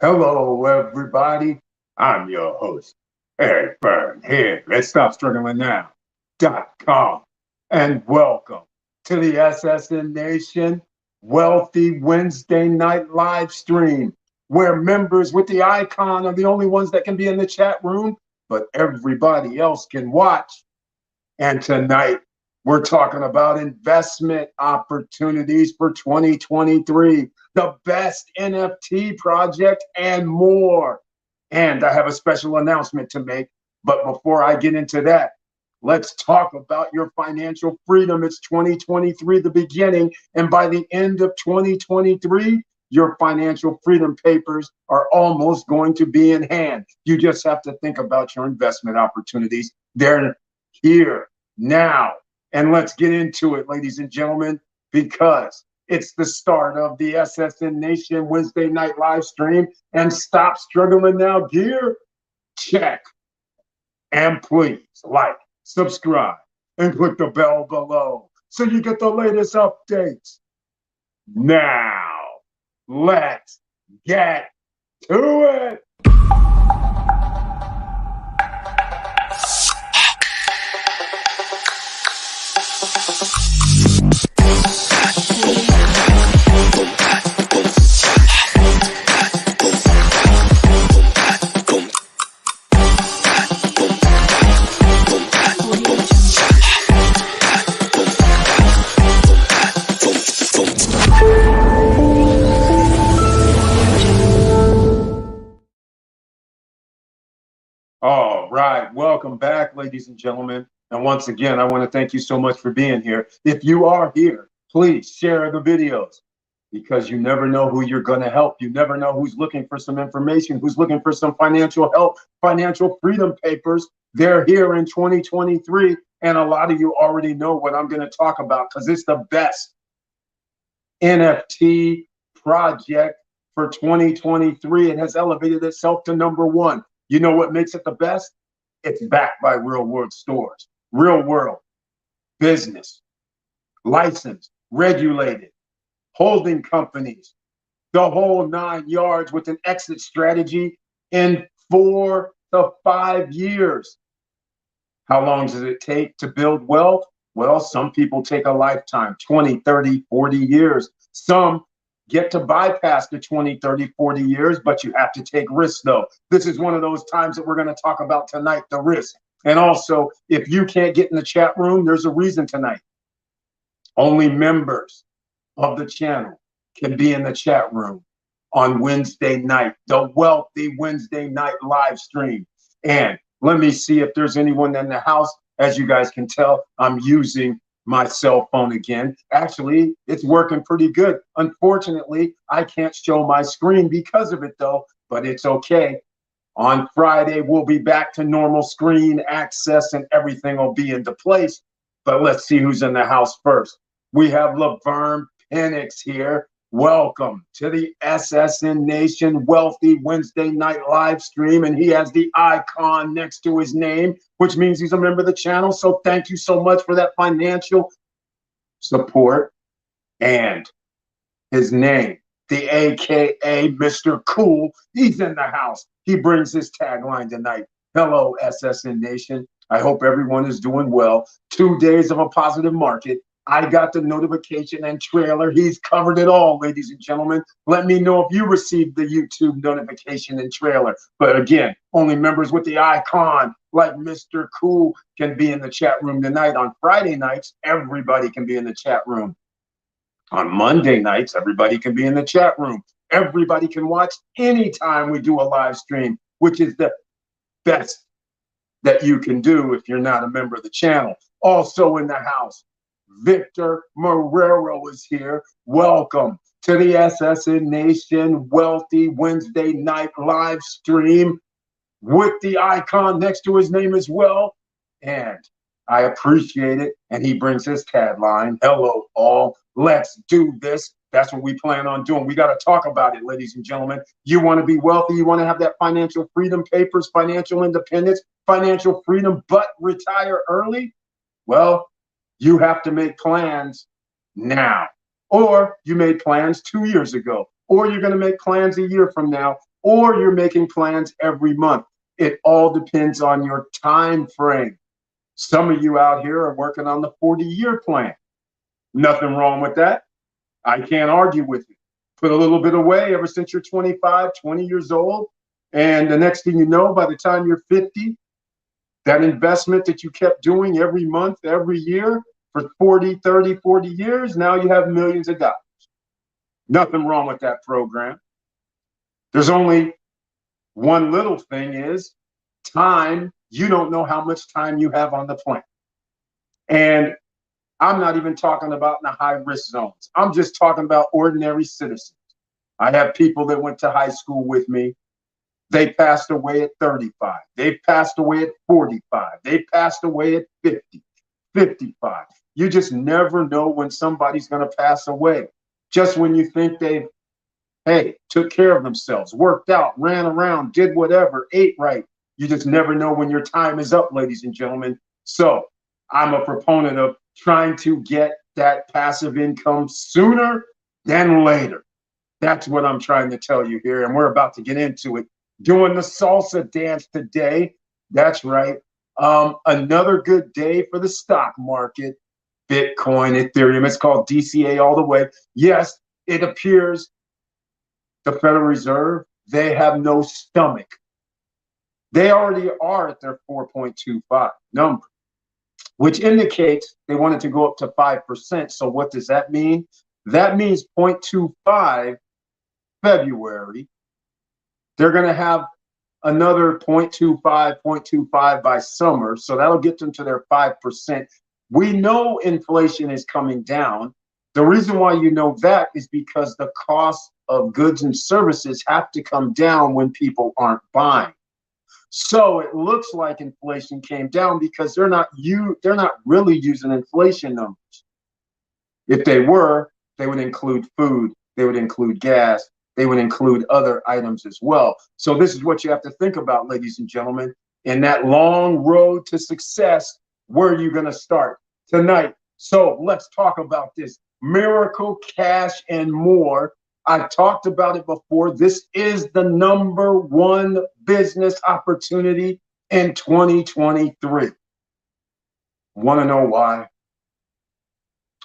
Hello, everybody. I'm your host, Eric Byrne here. Let's stop struggling now.com. And welcome to the SSN Nation Wealthy Wednesday night live stream, where members with the icon are the only ones that can be in the chat room, but everybody else can watch. And tonight, we're talking about investment opportunities for 2023, the best NFT project, and more. And I have a special announcement to make. But before I get into that, let's talk about your financial freedom. It's 2023, the beginning. And by the end of 2023, your financial freedom papers are almost going to be in hand. You just have to think about your investment opportunities. They're here now. And let's get into it, ladies and gentlemen, because it's the start of the SSN Nation Wednesday night live stream. And stop struggling now, gear check. And please like, subscribe, and click the bell below so you get the latest updates. Now, let's get to it. All right, welcome back, ladies and gentlemen. And once again, I want to thank you so much for being here. If you are here, please share the videos because you never know who you're going to help. You never know who's looking for some information, who's looking for some financial help, financial freedom papers. They're here in 2023. And a lot of you already know what I'm going to talk about because it's the best NFT project for 2023. It has elevated itself to #1. You know what makes it the best? It's backed by real world stores, real world business, licensed, regulated, holding companies, the whole 9 yards with an exit strategy in 4 to 5 years. How long does it take to build wealth? Well, some people take a lifetime, 20, 30, 40 years. Some get to bypass the 20, 30, 40 years, but you have to take risks though. This is one of those times that we're going to talk about tonight, the risk. And also, if you can't get in the chat room, there's a reason tonight. Only members of the channel can be in the chat room on Wednesday night, the Wealthy Wednesday night live stream. And let me see if there's anyone in the house. As you guys can tell, I'm using my cell phone again. Actually, it's working pretty good. Unfortunately, I can't show my screen because of it though, but it's okay. On Friday, we'll be back to normal screen access and everything will be into place. But let's see who's in the house first. We have Laverne Penix here. Welcome to the SSN Nation Wealthy Wednesday night live stream. And he has the icon next to his name, which means he's a member of the channel. So thank you so much for that financial support. And his name, the AKA Mr. Cool, he's in the house. He brings his tagline tonight. Hello, SSN Nation. I hope everyone is doing well. 2 days of a positive market. I got the notification and trailer. He's covered it all, ladies and gentlemen. Let me know if you received the YouTube notification and trailer. But again, only members with the icon like Mr. Cool can be in the chat room tonight. On Friday nights, everybody can be in the chat room. On Monday nights, everybody can be in the chat room. Everybody can watch anytime we do a live stream, which is the best that you can do if you're not a member of the channel. Also in the house, Victor Marrero is here. Welcome to the SSN Nation Wealthy Wednesday night live stream with the icon next to his name as well. And I appreciate it. And he brings his tagline, hello all, let's do this. That's what we plan on doing. We got to talk about it, ladies and gentlemen. You want to be wealthy, you want to have that financial freedom papers, financial independence, financial freedom, but retire early? Well, you have to make plans now. Or you made plans 2 years ago. Or you're going to make plans a year from now. or you're making plans every month. It all depends on your time frame. Some of you out here are working on the 40-year plan. Nothing wrong with that. I can't argue with you. Put a little bit away ever since you're 25, 20 years old. And the next thing you know, by the time you're 50, that investment that you kept doing every month, every year for 40, 30, 40 years, now you have millions of dollars. Nothing wrong with that program. There's only one little thing is time. You don't know how much time you have on the planet. And I'm not even talking about in the high risk zones. I'm just talking about ordinary citizens. I have people that went to high school with me. They passed away at 35. They passed away at 45. They passed away at 50, 55. You just never know when somebody's going to pass away. Just when you think they've, hey, took care of themselves, worked out, ran around, did whatever, ate right. You just never know when your time is up, ladies and gentlemen. So I'm a proponent of trying to get that passive income sooner than later. That's what I'm trying to tell you here. And we're about to get into it. Doing the salsa dance today. That's right. Another good day for the stock market. Bitcoin, Ethereum. It's called DCA all the way. Yes, it appears the Federal Reserve, they have no stomach. They already are at their 4.25 number, which indicates they wanted to go up to 5%. So what does that mean? That means 0.25 February. They're going to have another 0.25 by summer. So that'll get them to their 5%. We know inflation is coming down. The reason why you know that is because the cost of goods and services have to come down when people aren't buying. So it looks like inflation came down because they're not really using inflation numbers. If they were, they would include food, they would include gas, they would include other items as well. So this is what you have to think about, ladies and gentlemen. In that long road to success, where are you going to start tonight? So let's talk about this miracle cash and more. I've talked about it before. This is the #1 business opportunity in 2023. Want to know why?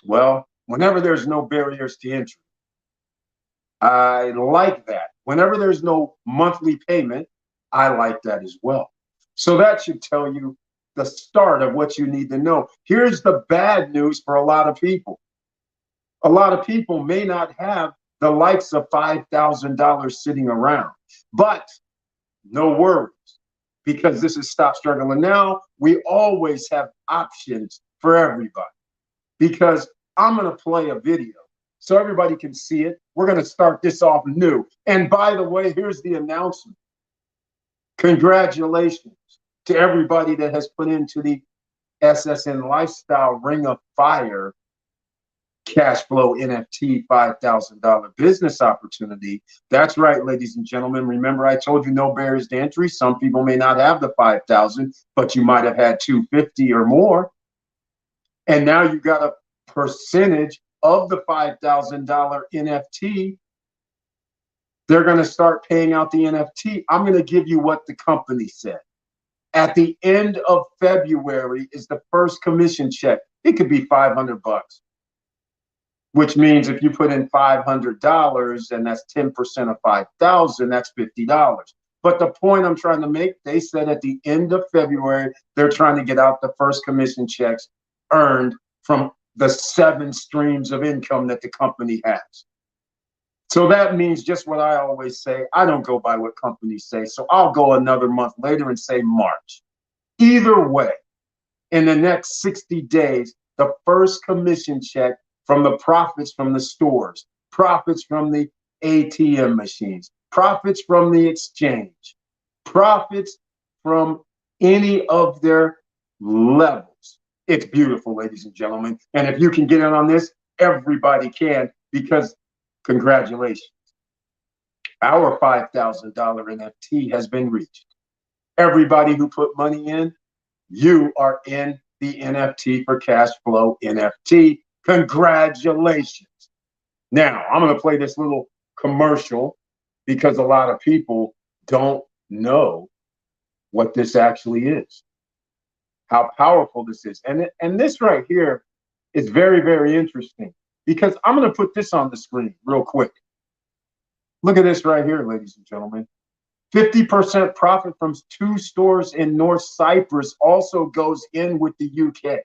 Well, whenever there's no barriers to entry, I like that. Whenever there's no monthly payment, I like that as well. So that should tell you the start of what you need to know. Here's the bad news for a lot of people. A lot of people may not have the likes of $5,000 sitting around, but no worries, because this is Stop Struggling Now. We always have options for everybody, because I'm going to play a video so everybody can see it. We're going to start this off new. And by the way, here's the announcement. Congratulations to everybody that has put into the SSN Lifestyle Ring of Fire cash flow NFT $5,000 business opportunity. That's right, ladies and gentlemen. Remember, I told you no barriers to entry. Some people may not have the 5,000, but you might have had 250 or more. And now you got a percentage of the $5,000 NFT. They're going to start paying out the NFT. I'm going to give you what the company said. At the end of February is the first commission check. It could be $500, which means if you put in $500 and that's 10% of 5,000, that's $50. But the point I'm trying to make, they said at the end of February, they're trying to get out the first commission checks earned from the 7 streams of income that the company has. So that means just what I always say. I don't go by what companies say. So I'll go another month later and say March. Either way, in the next 60 days, the first commission check from the profits from the stores, profits from the ATM machines, profits from the exchange, profits from any of their levels. It's beautiful, ladies and gentlemen. And if you can get in on this, everybody can, because congratulations. Our $5,000 NFT has been reached. Everybody who put money in, you are in the NFT for cash flow NFT. Congratulations. Now, I'm going to play this little commercial because a lot of people don't know what this actually is, how powerful this is. And this right here is very, very interesting, because I'm going to put this on the screen real quick. Look at this right here, ladies and gentlemen. 50% profit from 2 stores in North Cyprus also goes in with the UK.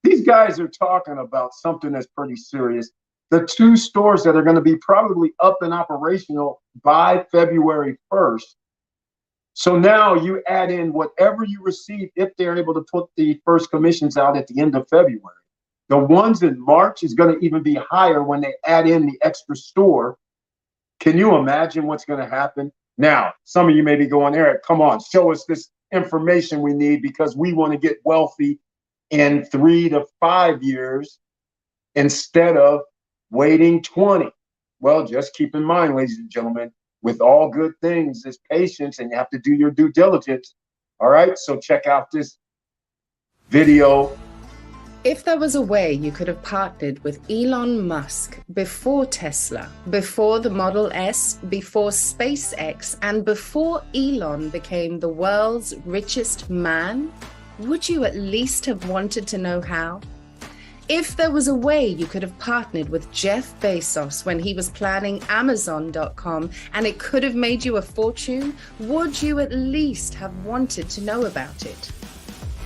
These guys are talking about something that's pretty serious. The 2 stores that are going to be probably up and operational by February 1st. So now you add in whatever you receive if they're able to put the first commissions out at the end of February. The ones in March is going to even be higher when they add in the extra store. Can you imagine what's going to happen? Now, some of you may be going, Eric, come on, show us this information we need, because we want to get wealthy in 3 to 5 years instead of waiting 20. Well, just keep in mind, ladies and gentlemen, with all good things is patience, and you have to do your due diligence. All right, so check out this video. If there was a way you could have partnered with Elon Musk before Tesla, before the Model S, before SpaceX, and before Elon became the world's richest man, would you at least have wanted to know how? If there was a way you could have partnered with Jeff Bezos when he was planning Amazon.com and it could have made you a fortune, would you at least have wanted to know about it?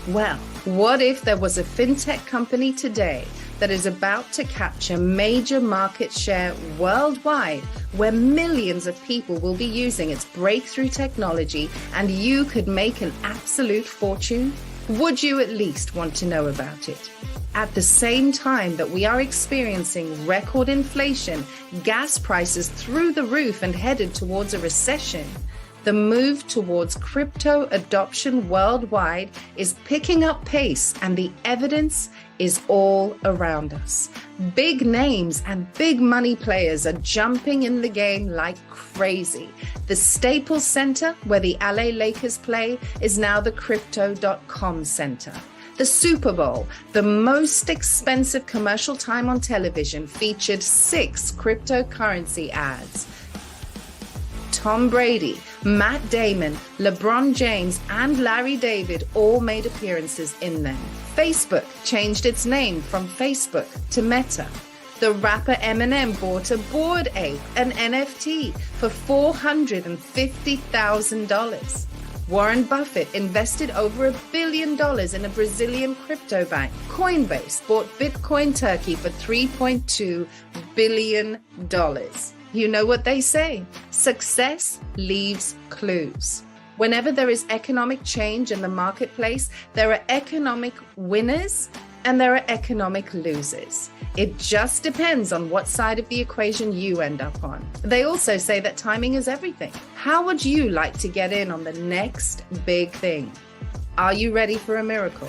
Well, what if there was a fintech company today that is about to capture major market share worldwide, where millions of people will be using its breakthrough technology and you could make an absolute fortune? Would you at least want to know about it? At the same time that we are experiencing record inflation, gas prices through the roof and headed towards a recession, the move towards crypto adoption worldwide is picking up pace, and the evidence is all around us. Big names and big money players are jumping in the game like crazy. The Staples Center, where the LA Lakers play, is now the Crypto.com Center. The Super Bowl, the most expensive commercial time on television, featured 6 cryptocurrency ads. Tom Brady, Matt Damon, LeBron James, and Larry David all made appearances in them. Facebook changed its name from Facebook to Meta. The rapper Eminem bought a Bored Ape, an NFT, for $450,000. Warren Buffett invested over $1 billion in a Brazilian crypto bank. Coinbase bought Bitcoin Turkey for $3.2 billion. You know what they say, success leaves clues. Whenever there is economic change in the marketplace, there are economic winners and there are economic losers. It just depends on what side of the equation you end up on. They also say that timing is everything. How would you like to get in on the next big thing? Are you ready for a miracle?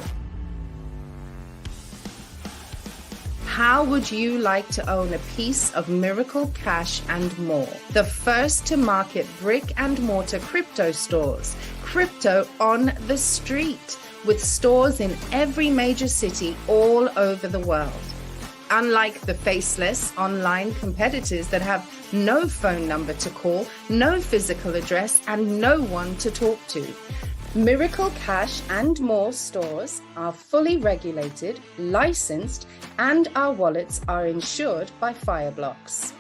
How would you like to own a piece of Miracle Cash and More? The first to market brick and mortar crypto stores, crypto on the street, with stores in every major city all over the world. Unlike the faceless online competitors that have no phone number to call, no physical address, and no one to talk to, Miracle Cash and More stores are fully regulated, licensed, and our wallets are insured by Fireblocks.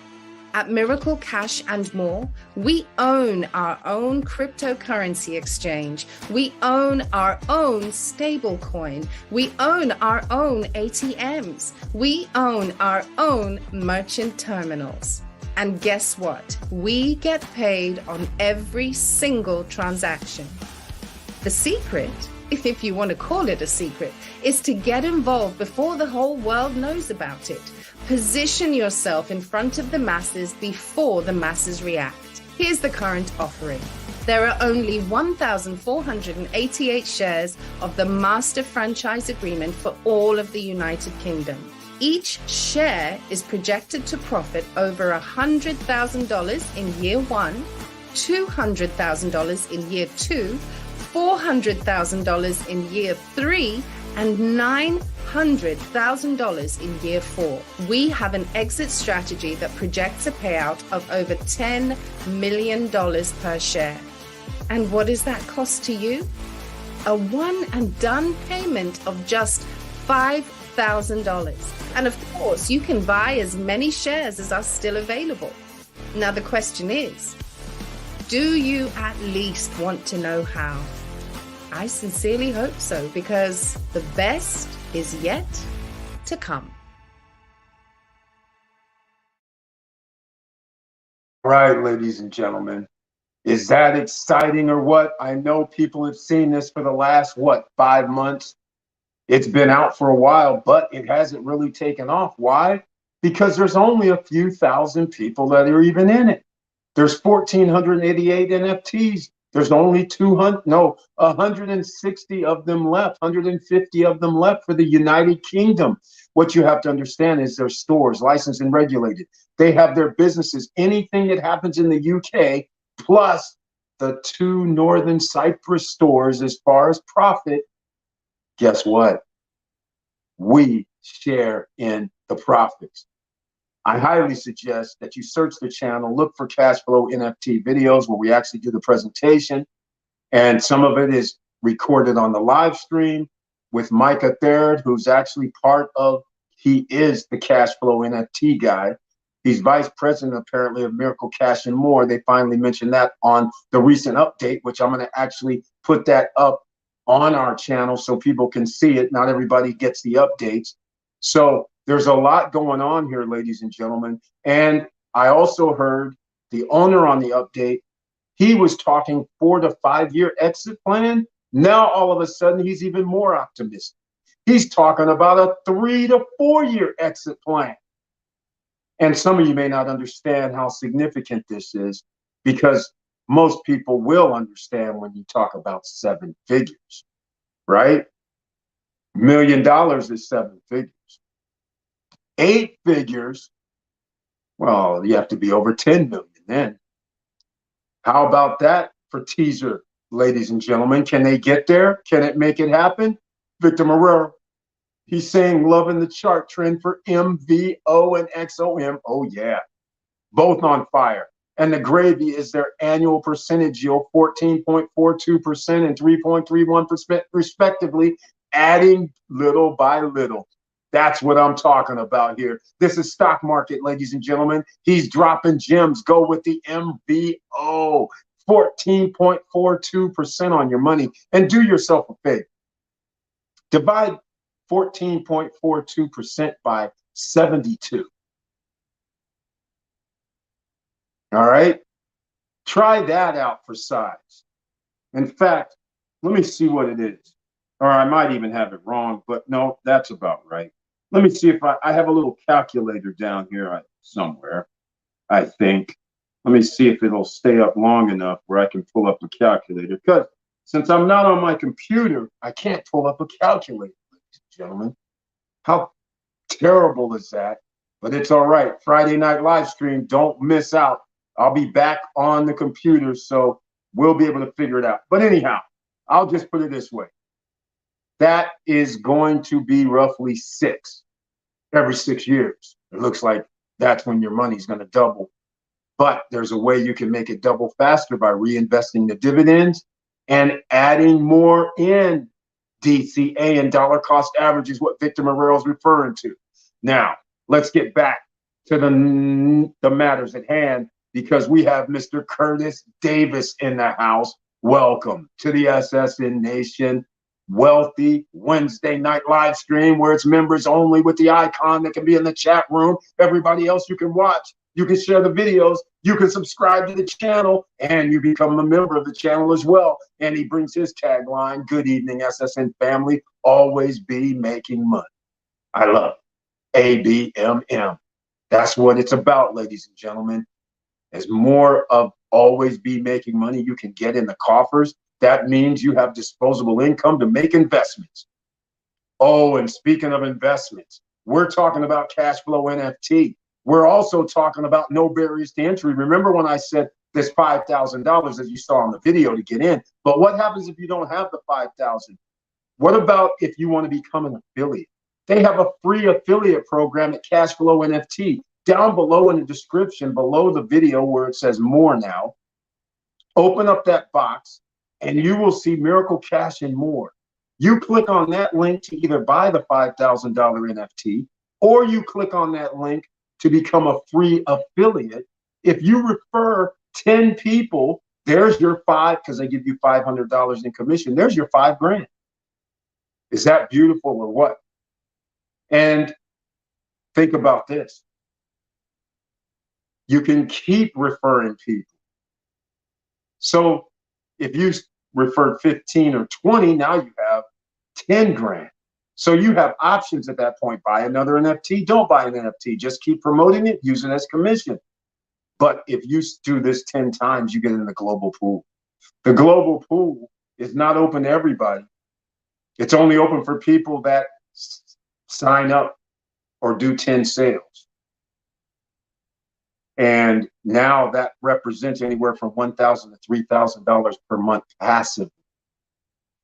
At Miracle Cash and More, we own our own cryptocurrency exchange. We own our own stablecoin. We own our own ATMs. We own our own merchant terminals. And guess what? We get paid on every single transaction. The secret, if you want to call it a secret, is to get involved before the whole world knows about it. Position yourself in front of the masses before the masses react. Here's the current offering. There are only 1,488 shares of the Master Franchise Agreement for all of the United Kingdom. Each share is projected to profit over $100,000 in year 1, $200,000 in year 2, $400,000 in year 3, and $900,000 in year 4. We have an exit strategy that projects a payout of over $10 million per share. And what does that cost to you? A one and done payment of just $5,000. And of course, you can buy as many shares as are still available. Now the question is, do you at least want to know how? I sincerely hope so, because the best is yet to come. All right, ladies and gentlemen. Is that exciting or what? I know people have seen this for the last, 5 months? It's been out for a while, but it hasn't really taken off. Why? Because there's only a few thousand people that are even in it. There's 1,488 NFTs. There's only 160 of them left, 150 of them left for the United Kingdom. What you have to understand is their stores, licensed and regulated. They have their businesses. Anything that happens in the UK, plus the 2 Northern Cyprus stores as far as profit, guess what? We share in the profits. I highly suggest that you search the channel, look for Cash Flow NFT videos where we actually do the presentation. And some of it is recorded on the live stream with Micah Third, who's actually he is the Cash Flow NFT guy. He's vice president, apparently, of Miracle Cash and More. They finally mentioned that on the recent update, which I'm going to actually put that up on our channel so people can see it. Not everybody gets the updates. So there's a lot going on here, ladies and gentlemen. And I also heard the owner on the update, he was talking 4 to 5 year exit plan. Now, all of a sudden, he's even more optimistic. He's talking about a 3 to 4 year exit plan. And some of you may not understand how significant this is, because most people will understand when you talk about 7 figures, right? $1 million is 7 figures. 8 figures, well, you have to be over 10 million then. How about that for teaser, ladies and gentlemen? Can they get there? Can it make it happen? Victor Marrero, he's saying loving the chart trend for MVO and XOM. Oh, yeah, both on fire. And the gravy is their annual percentage yield, 14.42% and 3.31% respectively, adding little by little. That's what I'm talking about here. This is stock market, ladies and gentlemen. He's dropping gems. Go with the MVO, 14.42% on your money. And do yourself a favor. Divide 14.42% by 72. All right? Try that out for size. In fact, let me see what it is. Or I might even have it wrong, but no, that's about right. Let me see if I have a little calculator down here somewhere, I think. Let me see if it'll stay up long enough where I can pull up a calculator. Because since I'm not on my computer, I can't pull up a calculator, ladies and gentlemen. How terrible is that? But it's all right. Friday night live stream, don't miss out. I'll be back on the computer, so we'll be able to figure it out. But anyhow, I'll just put it this way. That is going to be roughly 6 every 6 years. It looks like that's when your money's going to double. But there's a way you can make it double faster by reinvesting the dividends and adding more in DCA, and dollar cost average is what Victor Marrero is referring to. Now, let's get back to the matters at hand, because we have Mr. Curtis Davis in the house. Welcome to the SSN Nation Wealthy Wednesday night live stream, where it's members only with the icon that can be in the chat room. Everybody else you can watch. You can share the videos. You can subscribe to the channel, and you become a member of the channel as well. And he brings his tagline, good evening, SSN family. Always be making money. I love it. ABMM. That's what it's about, ladies and gentlemen. As more of always be making money you can get in the coffers, that means you have disposable income to make investments. Oh, and speaking of investments, we're talking about cash flow NFT. We're also talking about no barriers to entry. Remember when I said this $5,000 as you saw in the video to get in. But what happens if you don't have the 5,000? What about if you want to become an affiliate? They have a free affiliate program at Cashflow NFT. Down below in the description, below the video where it says more now, open up that box and you will see Miracle Cash and more. You click on that link to either buy the $5,000 NFT, or you click on that link to become a free affiliate. If you refer 10 people, there's your because they give you $500 in commission. There's your $5,000. Is that beautiful or what? And think about this. You can keep referring people. So if you referred 15 or 20, now you have $10,000. So you have options at that point. Buy another NFT, don't buy an NFT. Just keep promoting it, use it as commission. But if you do this 10 times, you get in the global pool. The global pool is not open to everybody. It's only open for people that sign up or do 10 sales. And now that represents anywhere from $1,000 to $3,000 per month passively.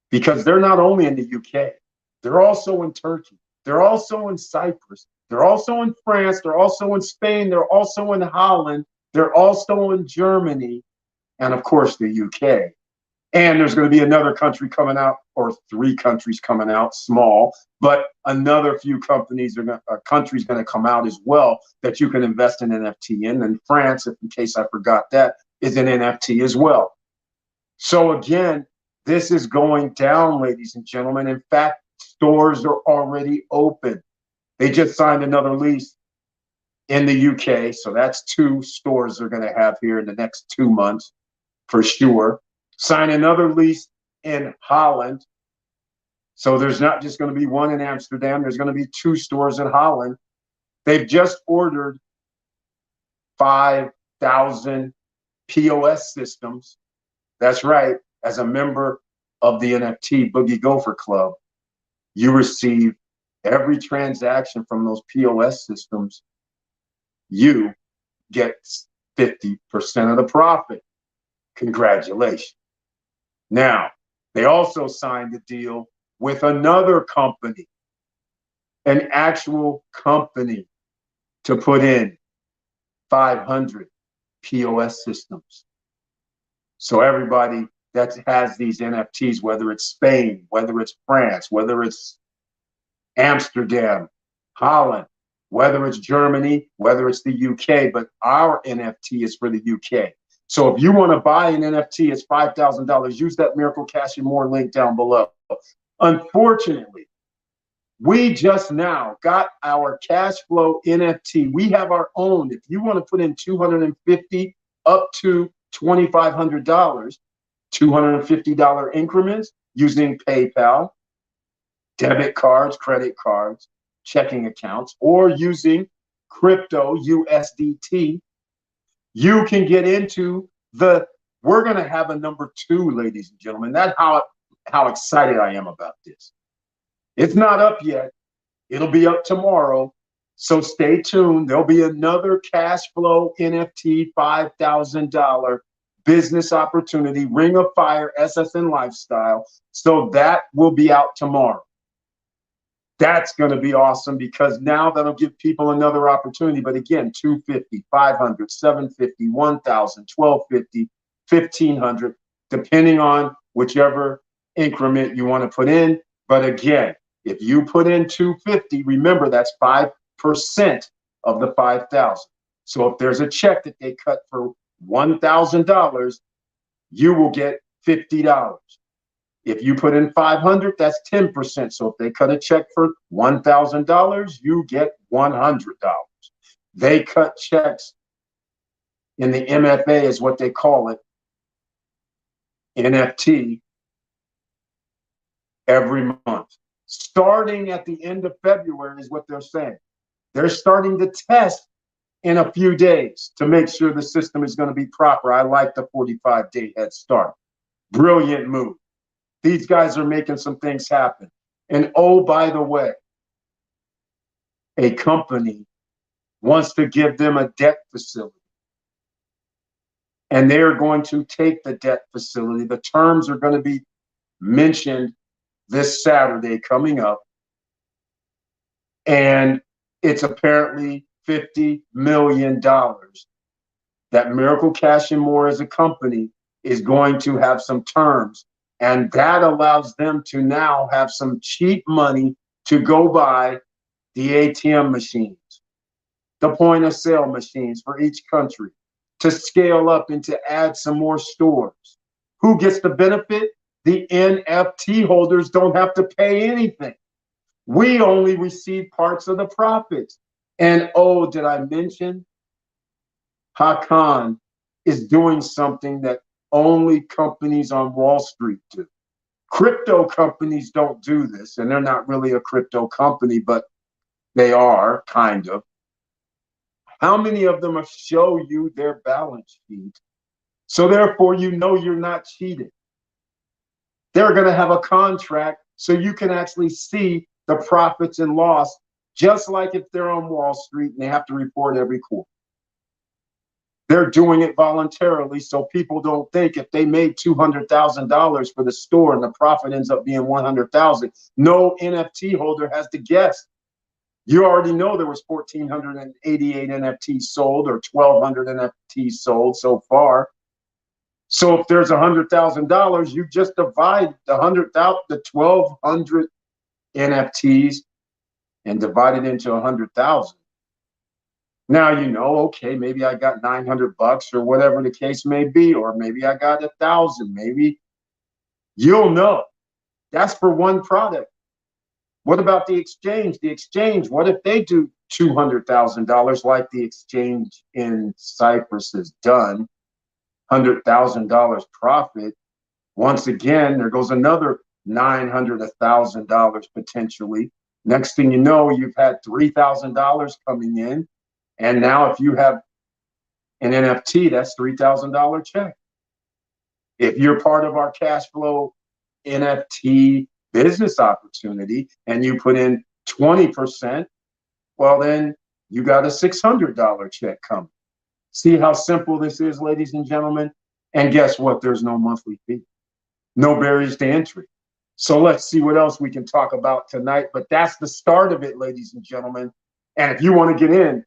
Because they're not only in the UK, they're also in Turkey, they're also in Cyprus, they're also in France, they're also in Spain, they're also in Holland, they're also in Germany, and of course the UK. And there's going to be another country coming out, or 3 countries coming out, small, but another few countries are going to come out as well that you can invest in NFT in. And France, in case I forgot that, is an NFT as well. So again, this is going down, ladies and gentlemen. In fact, stores are already open. They just signed another lease in the UK. So that's 2 stores they're going to have here in the next 2 months for sure. Sign another lease in Holland. So there's not just going to be 1 in Amsterdam. There's going to be 2 stores in Holland. They've just ordered 5,000 POS systems. That's right. As a member of the NFT Boogie Gopher Club, you receive every transaction from those POS systems. You get 50% of the profit. Congratulations. Now, they also signed a deal with another company, an actual company, to put in 500 POS systems. So everybody that has these NFTs, whether it's Spain, whether it's France, whether it's Amsterdam, Holland, whether it's Germany, whether it's the UK, but our NFT is for the UK. So if you want to buy an NFT, it's $5,000. Use that Miracle Cash and More link down below. Unfortunately, we just now got our cash flow NFT. We have our own. If you want to put in $250 up to $2,500, $250 increments using PayPal, debit cards, credit cards, checking accounts, or using crypto USDT, you can get into we're going to have a number 2, ladies and gentlemen. That's how excited I am about this. It's not up yet. It'll be up tomorrow. So stay tuned. There'll be another cash flow NFT $5,000 business opportunity, Ring of Fire, SSN Lifestyle. So that will be out tomorrow. That's going to be awesome because now that'll give people another opportunity. But again, 250, 500, 750, 1,000, 1,250, 1,500, depending on whichever increment you want to put in. But again, if you put in 250, remember that's 5% of the 5,000. So if there's a check that they cut for $1,000, you will get $50. If you put in 500, that's 10%. So if they cut a check for $1,000, you get $100. They cut checks in the MFA is what they call it, NFT, every month. Starting at the end of February is what they're saying. They're starting to test in a few days to make sure the system is going to be proper. I like the 45-day head start. Brilliant move. These guys are making some things happen. And oh, by the way, a company wants to give them a debt facility. and they are going to take the debt facility. The terms are going to be mentioned this Saturday coming up, and it's apparently $50 million that Miracle Cash and More as a company is going to have some terms, and that allows them to now have some cheap money to go buy the ATM machines, the point of sale machines for each country, to scale up and to add some more stores. Who gets the benefit? The NFT holders don't have to pay anything. We only receive parts of the profits. And oh, did I mention Hakan is doing something that only companies on Wall Street do. Crypto companies don't do this, and they're not really a crypto company, but they are, kind of. How many of them show you their balance sheet? So therefore, you know you're not cheated. They're going to have a contract so you can actually see the profits and loss, just like if they're on Wall Street and they have to report every quarter. They're doing it voluntarily, so people don't think if they made $200,000 for the store and the profit ends up being $100,000, no NFT holder has to guess. You already know there was 1,488 NFTs sold or 1,200 NFTs sold so far. So if there's $100,000, you just divide the 1,200 NFTs and divide it into 100,000. Now, you know, okay, maybe I got $900 or whatever the case may be, or maybe I got 1,000. Maybe you'll know. That's for one product. What about the exchange? The exchange, what if they do $200,000 like the exchange in Cyprus has done? $100,000 profit. Once again, there goes another $900, $1,000 potentially. Next thing you know, you've had $3,000 coming in. And now if you have an NFT, that's $3,000 check. If you're part of our cash flow NFT business opportunity and you put in 20%, well, then you got a $600 check coming. See how simple this is, ladies and gentlemen? And guess what? There's no monthly fee, no barriers to entry. So let's see what else we can talk about tonight. But that's the start of it, ladies and gentlemen. And if you want to get in,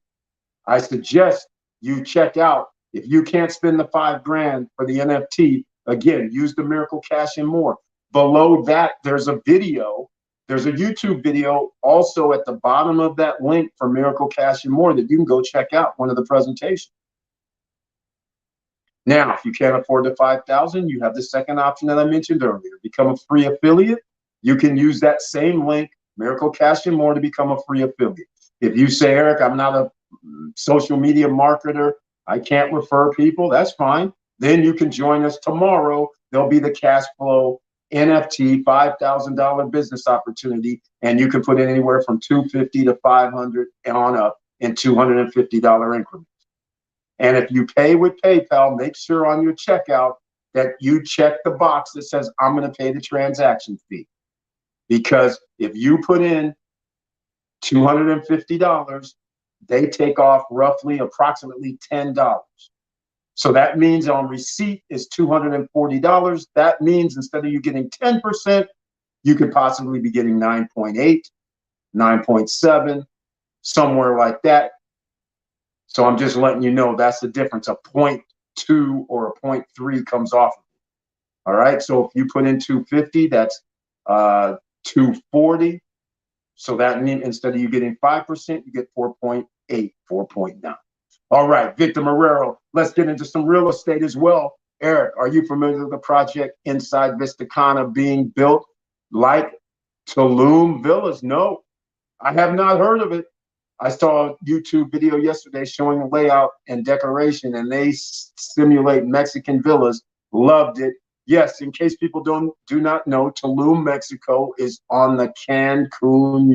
I suggest you check out. If you can't spend the $5,000 for the NFT, again, use the Miracle Cash and More. Below that, there's a video. There's a YouTube video also at the bottom of that link for Miracle Cash and More that you can go check out, one of the presentations. Now, if you can't afford the $5,000, you have the second option that I mentioned earlier. Become a free affiliate. You can use that same link, Miracle Cash and More, to become a free affiliate. If you say, Eric, I'm not a social media marketer, I can't refer people, that's fine. Then you can join us tomorrow. There'll be the cash flow NFT $5,000 business opportunity, and you can put in anywhere from $250 to $500 and on up in $250 increments. And if you pay with PayPal, make sure on your checkout that you check the box that says, I'm going to pay the transaction fee. Because if you put in $250, they take off roughly approximately $10. So that means on receipt is $240. That means instead of you getting 10%, you could possibly be getting 9.8, 9.7, somewhere like that. So I'm just letting you know that's the difference. A 0.2 or a 0.3 comes off of it. All right. So if you put in 250, that's 240. So that means instead of you getting 5%, you get 4.8, 4.9. All right, Victor Marrero, let's get into some real estate as well. Eric, are you familiar with the project inside Vistacana being built like Tulum Villas? No, I have not heard of it. I saw a YouTube video yesterday showing the layout and decoration, and they simulate Mexican villas. Loved it. Yes, in case people do not know, Tulum, Mexico is on the Cancun,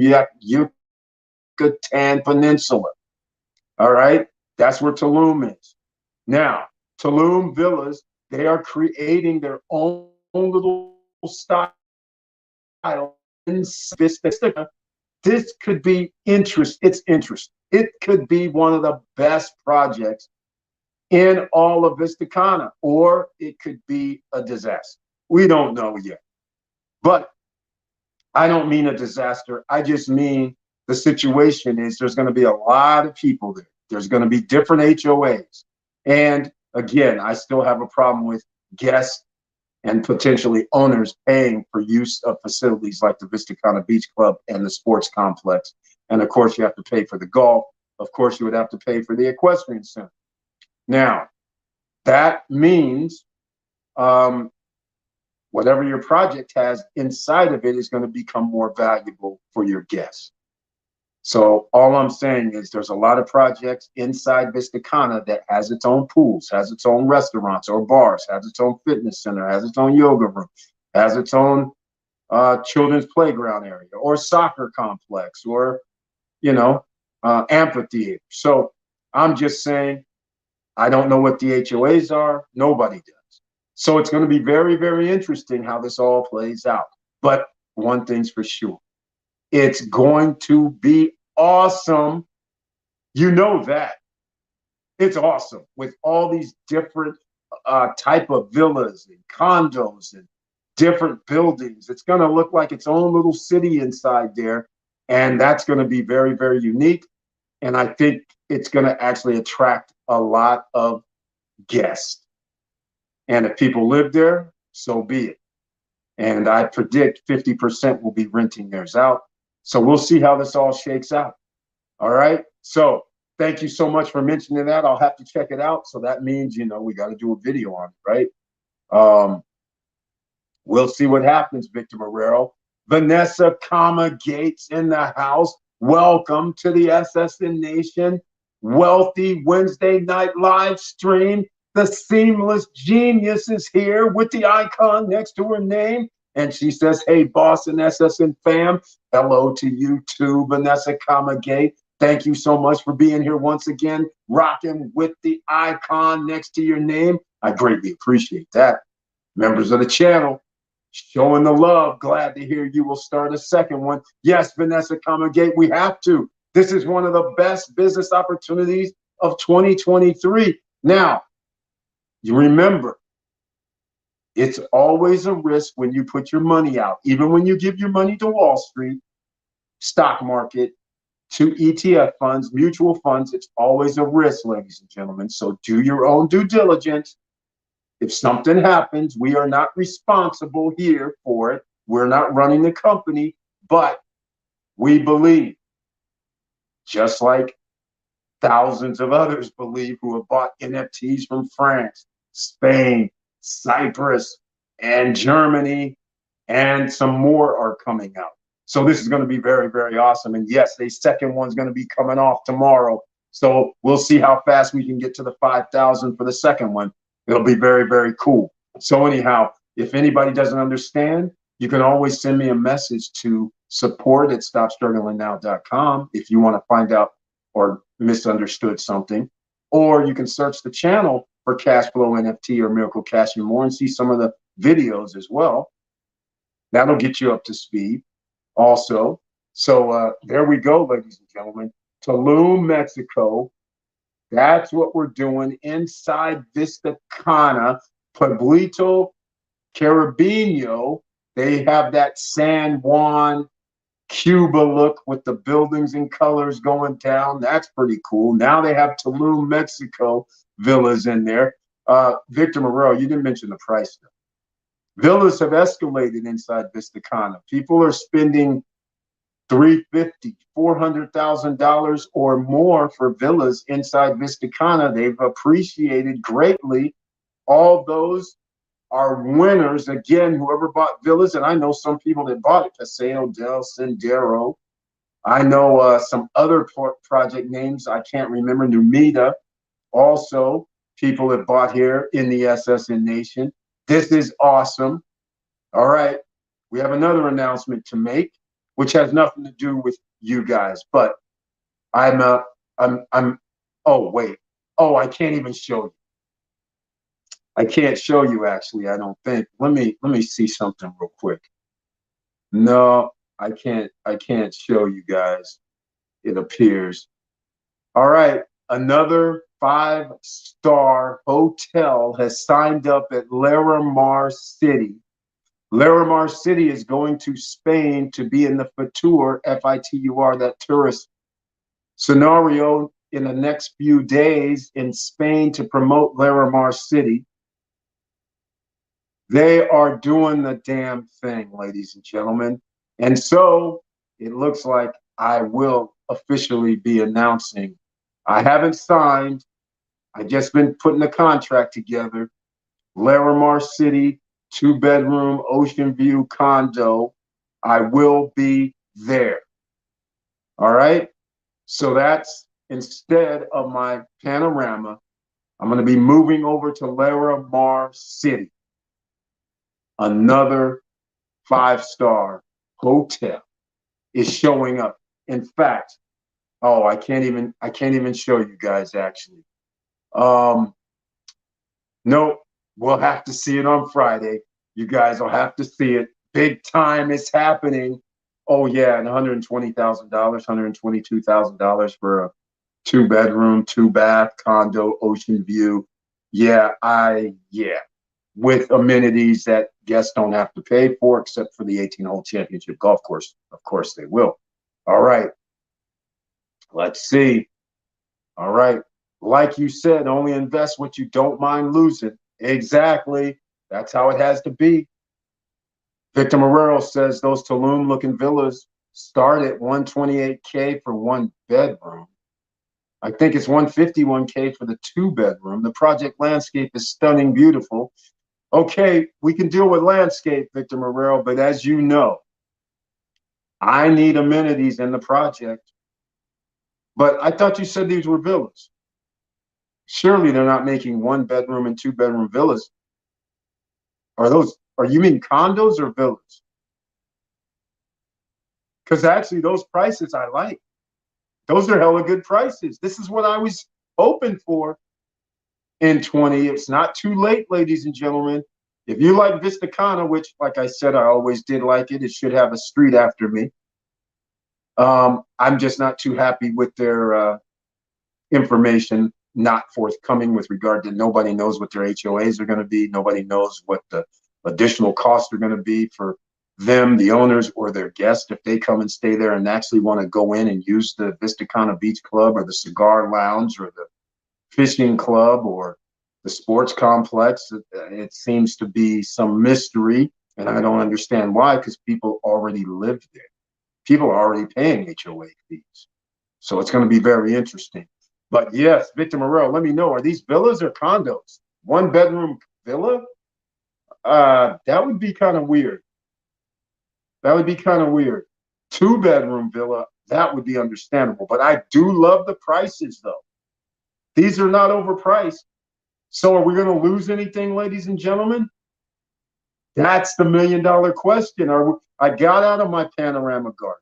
Yucatan Peninsula. All right, that's where Tulum is. Now, Tulum Villas, they are creating their own little style in Vista. This could be interesting. It's interesting. It could be one of the best projects in all of Vistacana, or it could be a disaster. We don't know yet. But I don't mean a disaster. I just mean the situation is there's going to be a lot of people there. There's going to be different HOAs. And again, I still have a problem with guests and potentially owners paying for use of facilities like the Vistacana Beach Club and the sports complex. And of course, you have to pay for the golf. Of course, you would have to pay for the equestrian center. Now, that means whatever your project has inside of it is going to become more valuable for your guests. So all I'm saying is there's a lot of projects inside Vistacana that has its own pools, has its own restaurants or bars, has its own fitness center, has its own yoga room, has its own children's playground area or soccer complex or, amphitheater. So I'm just saying, I don't know what the HOAs are. Nobody does. So it's going to be very, very interesting how this all plays out. But one thing's for sure. It's going to be awesome. You know that. It's awesome with all these different type of villas and condos and different buildings. It's going to look like its own little city inside there. And that's going to be very, very unique. And I think it's going to actually attract a lot of guests. And if people live there, so be it. And I predict 50% will be renting theirs out. So we'll see how this all shakes out. All right. So thank you so much for mentioning that. I'll have to check it out. So that means, we got to do a video on it, right? We'll see what happens, Victor Marrero. Vanessa, Gates in the house. Welcome to the SSN Nation Wealthy Wednesday night live stream. The Seamless Genius is here with the icon next to her name. And she says, hey, boss and SSN fam, hello to you too, Vanessa, Gate. Thank you so much for being here once again, rocking with the icon next to your name. I greatly appreciate that. Members of the channel, showing the love. Glad to hear you will start a second one. Yes, Vanessa, Gate, we have to. This is one of the best business opportunities of 2023. Now, you remember, it's always a risk when you put your money out. Even when you give your money to Wall Street, stock market, to ETF funds, mutual funds, it's always a risk, ladies and gentlemen. So do your own due diligence. If something happens, we are not responsible here for it. We're not running the company, but we believe, just like thousands of others believe who have bought NFTs from France, Spain, Cyprus, and Germany, and some more are coming out. So this is going to be very, very awesome. And yes, the second one's going to be coming off tomorrow. So we'll see how fast we can get to the 5,000 for the second one. It'll be very, very cool. So anyhow, if anybody doesn't understand, you can always send me a message to support@stopstrugglingnow.com if you want to find out or misunderstood something. Or you can search the channel for Cashflow NFT or Miracle Cash and more and see some of the videos as well. That'll get you up to speed also. So there we go, ladies and gentlemen. Tulum, Mexico. That's what we're doing inside Vistacana. Pueblito Caribbeño. They have that San Juan, Cuba look with the buildings and colors going down. That's pretty cool. Now they have Tulum, Mexico villas in there. Victor Marrero, you didn't mention the price though. Villas have escalated inside Vistacana. People are spending $350,000, $400,000 or more for villas inside Vistacana. They've appreciated greatly. All those are winners. Again, whoever bought villas, and I know some people that bought it, Paseo del Sendero. I know some other project names I can't remember, Numida. Also, people that bought here in the SSN Nation. This is awesome. All right, we have another announcement to make, which has nothing to do with you guys, but oh wait, I can't even show you. I can't show you actually, I don't think. Let me see something real quick. No, I can't show you guys, it appears. All right, another 5-star hotel has signed up at Larimar City. Larimar City is going to Spain to be in the Fitur, F-I-T-U-R, that tourist scenario in the next few days in Spain to promote Larimar City. They are doing the damn thing, ladies and gentlemen. And so it looks like I will officially be announcing. I haven't signed. I just been putting the contract together. Larimar City, 2-bedroom, ocean view condo. I will be there. All right. So that's instead of my panorama, I'm going to be moving over to Larimar City. Another 5-star hotel is showing up. In fact, oh, I can't even show you guys actually. No, we'll have to see it on Friday. You guys will have to see it. Big time is happening. Oh yeah, and $120,000, $122,000 for a 2-bedroom, 2-bath condo, ocean view. Yeah, with amenities that guests don't have to pay for, except for the 18-hole championship golf course. Of course they will. All right. Let's see. All right. Like you said, only invest what you don't mind losing. Exactly. That's how it has to be. Victor Marrero says those Tulum-looking villas start at $128K for 1-bedroom. I think it's $151K for the 2-bedroom. The project landscape is stunning, beautiful. Okay, we can deal with landscape, Victor Marrero, but as you know, I need amenities in the project. But I thought you said these were villas. Surely they're not making 1-bedroom and 2-bedroom villas. Are you mean condos or villas? Because actually those prices I like. Those are hella good prices. This is what I was hoping for in 20. It's not too late, ladies and gentlemen. If you like Vistacana, which, like I said, I always did like it, it should have a street after me. I'm just not too happy with their information not forthcoming with regard to nobody knows what their HOAs are going to be. Nobody knows what the additional costs are going to be for them, the owners, or their guests if they come and stay there and actually want to go in and use the Vistacana Beach Club or the Cigar Lounge or the fishing club or the sports complex. It seems to be some mystery, and I don't understand why, because people already live there. People are already paying HOA fees. So it's going to be very interesting. But yes, Victor Marrero, let me know, are these villas or condos? 1-bedroom villa? That would be kind of weird. That would be kind of weird. 2-bedroom villa, that would be understandable. But I do love the prices, though. These are not overpriced. So are we going to lose anything, ladies and gentlemen? That's the million-dollar question. I got out of my panorama garden.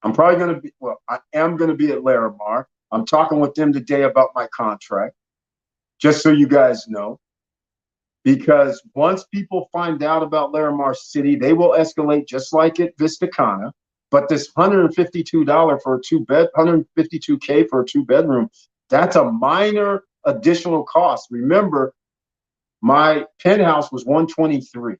I'm probably going to be, well, I am going to be at Larimar. I'm talking with them today about my contract, just so you guys know. Because once people find out about Larimar City, they will escalate just like at Vistacana. But this $152 for a 2-bed, $152K for a 2-bedroom, that's a minor additional cost. Remember, my penthouse was $123.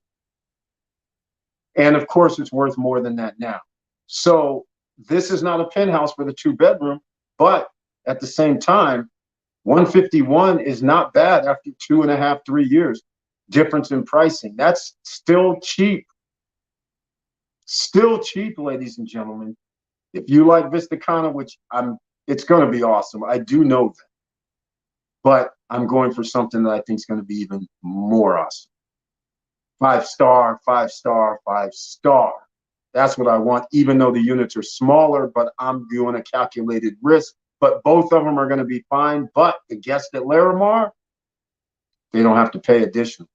And of course, it's worth more than that now. So this is not a penthouse for the 2-bedroom, but at the same time, 151 is not bad after 2.5, 3 years difference in pricing. That's still cheap. Still cheap, ladies and gentlemen. If you like Vistacana, which it's going to be awesome. I do know that. But I'm going for something that I think is going to be even more awesome. 5-star, 5-star, 5-star. That's what I want, even though the units are smaller, but I'm doing a calculated risk. But both of them are going to be fine. But the guests at Larimar, they don't have to pay additional.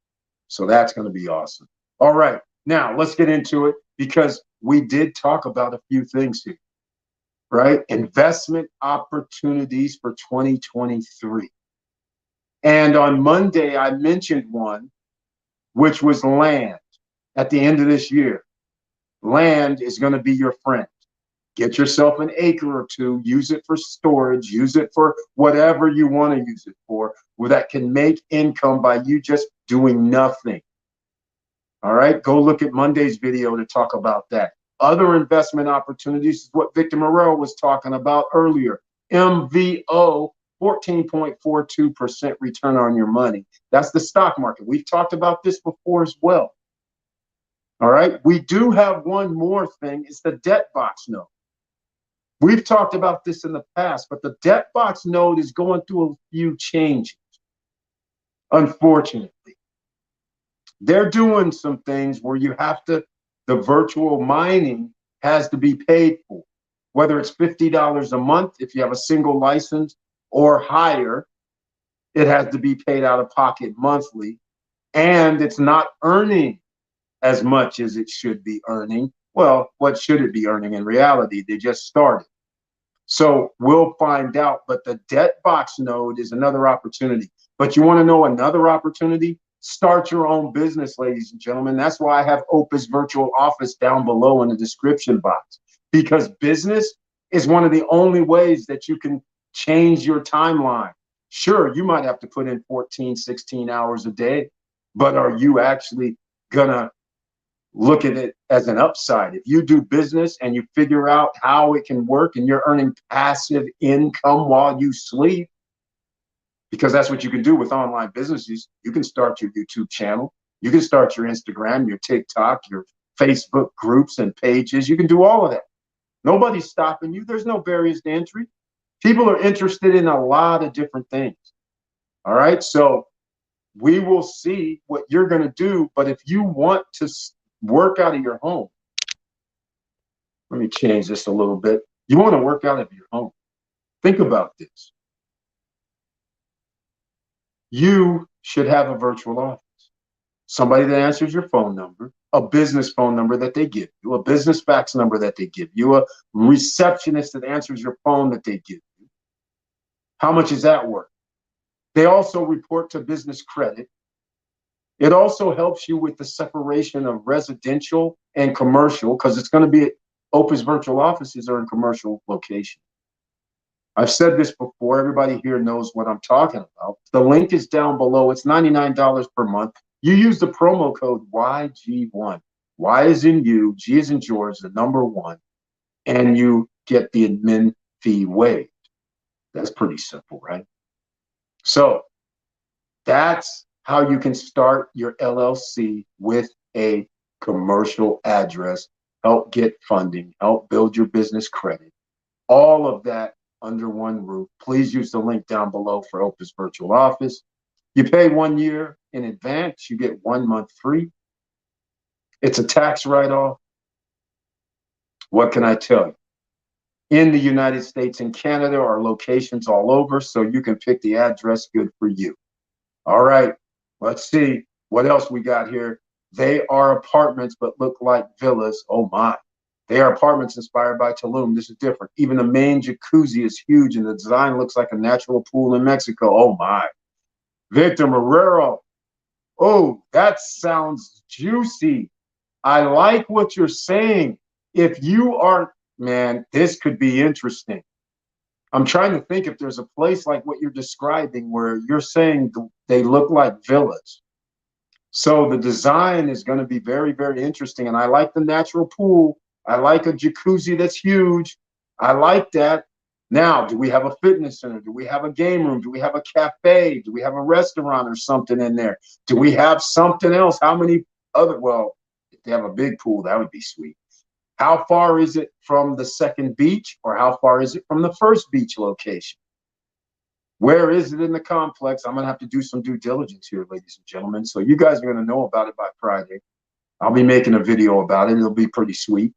So that's going to be awesome. All right. Now, let's get into it because we did talk about a few things here, right? Investment opportunities for 2023. And on Monday, I mentioned one, which was land at the end of this year. Land is going to be your friend. Get yourself an acre or two, use it for storage, use it for whatever you want to use it for, where that can make income by you just doing nothing. All right, go look at Monday's video to talk about that. Other investment opportunities is what Victor Morel was talking about earlier. MVO, 14.42% return on your money. That's the stock market. We've talked about this before as well. All right, we do have one more thing. It's the debt box note. We've talked about this in the past, but the debt box note is going through a few changes, unfortunately. They're doing some things where you have to, the virtual mining has to be paid for, whether it's $50 a month if you have a single license or higher, it has to be paid out of pocket monthly, and it's not earning as much as it should be earning. Well, what should it be earning in reality? They just started. So we'll find out, but the debt box node is another opportunity. But you want to know another opportunity? Start your own business, ladies and gentlemen. That's why I have Opus Virtual Office down below in the description box, because business is one of the only ways that you can change your timeline. Sure, you might have to put in 14, 16 hours a day, but are you actually gonna look at it as an upside? If you do business and you figure out how it can work and you're earning passive income while you sleep, because that's what you can do with online businesses. You can start your YouTube channel. You can start your Instagram, your TikTok, your Facebook groups and pages. You can do all of that. Nobody's stopping you. There's no barriers to entry. People are interested in a lot of different things. All right. So we will see what you're going to do. But if you want to work out of your home, let me change this a little bit. You want to work out of your home. Think about this. You should have a virtual office. Somebody that answers your phone number, a business phone number that they give you, a business fax number that they give you, a receptionist that answers your phone that they give you. How much is that worth? They also report to business credit. It also helps you with the separation of residential and commercial, because it's going to be Opus Virtual Offices are in commercial location. I've said this before. Everybody here knows what I'm talking about. The link is down below. It's $99 per month. You use the promo code YG1. Y is in you, G is in George, the number 1, and you get the admin fee waived. That's pretty simple, right? So that's how you can start your LLC with a commercial address, help get funding, help build your business credit, all of that under one roof. Please use the link down below for Opus Virtual Office. You pay 1 year in advance, you get 1 month free. It's a tax write-off. What can I tell you? In the United States and Canada are locations all over, so you can pick the address good for you. All right, let's see what else we got here. They are apartments but look like villas. Oh my. They are apartments inspired by Tulum. This is different. Even the main jacuzzi is huge and the design looks like a natural pool in Mexico. Oh my. Victor Marrero. Oh, that sounds juicy. I like what you're saying. If you are, man, this could be interesting. I'm trying to think if there's a place like what you're describing where you're saying they look like villas. So the design is going to be very, very interesting. And I like the natural pool. I like a jacuzzi that's huge. I like that. Now, do we have a fitness center? Do we have a game room? Do we have a cafe? Do we have a restaurant or something in there? Do we have something else? How many other, well, if they have a big pool, that would be sweet. How far is it from the second beach, or how far is it from the first beach location? Where is it in the complex? I'm going to have to do some due diligence here, ladies and gentlemen. So you guys are going to know about it by Friday. I'll be making a video about it. It'll be pretty sweet.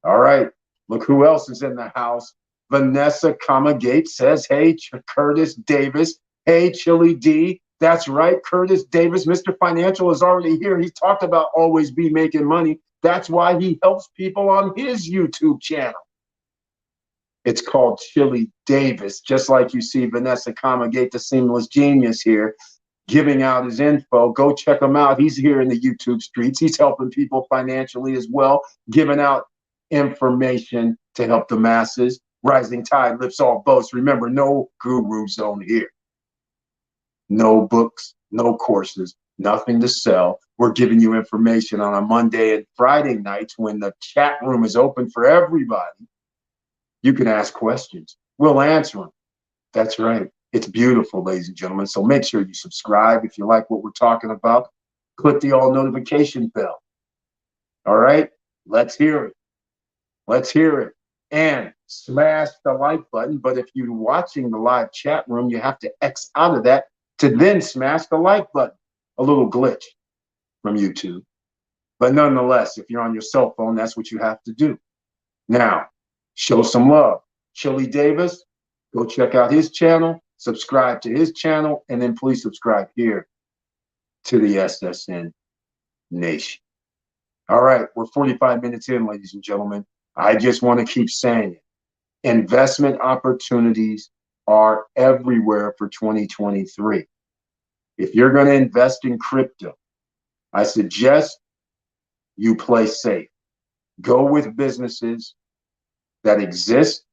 All right. Look who else is in the house. Vanessa Gates says, hey, Curtis Davis. Hey, Chili D. That's right. Curtis Davis, Mr. Financial, is already here. He talked about always be making money. That's why he helps people on his YouTube channel. It's called Chili Davis, just like you see Vanessa Gate, the seamless genius here, giving out his info. Go check him out. He's here in the YouTube streets. He's helping people financially as well, giving out information to to help the masses. Rising tide lifts all boats. Remember, no guru zone here. No books, no courses, nothing to sell. We're giving you information on a Monday and Friday nights when the chat room is open for everybody. You can ask questions. We'll answer them. That's right. It's beautiful, ladies and gentlemen. So make sure you subscribe if you like what we're talking about. Click the all notification bell. All right? Let's hear it. Let's hear it. And smash the like button. But if you're watching the live chat room, you have to X out of that to then smash the like button. A little glitch from YouTube. But nonetheless, if you're on your cell phone, that's what you have to do. Now, show some love. Chili Davis, go check out his channel, subscribe to his channel, and then please subscribe here to the SSN Nation. All right, we're 45 minutes in, ladies and gentlemen. I just want to keep saying it. Investment opportunities are everywhere for 2023. If you're going to invest in crypto, I suggest you play safe. Go with businesses that exist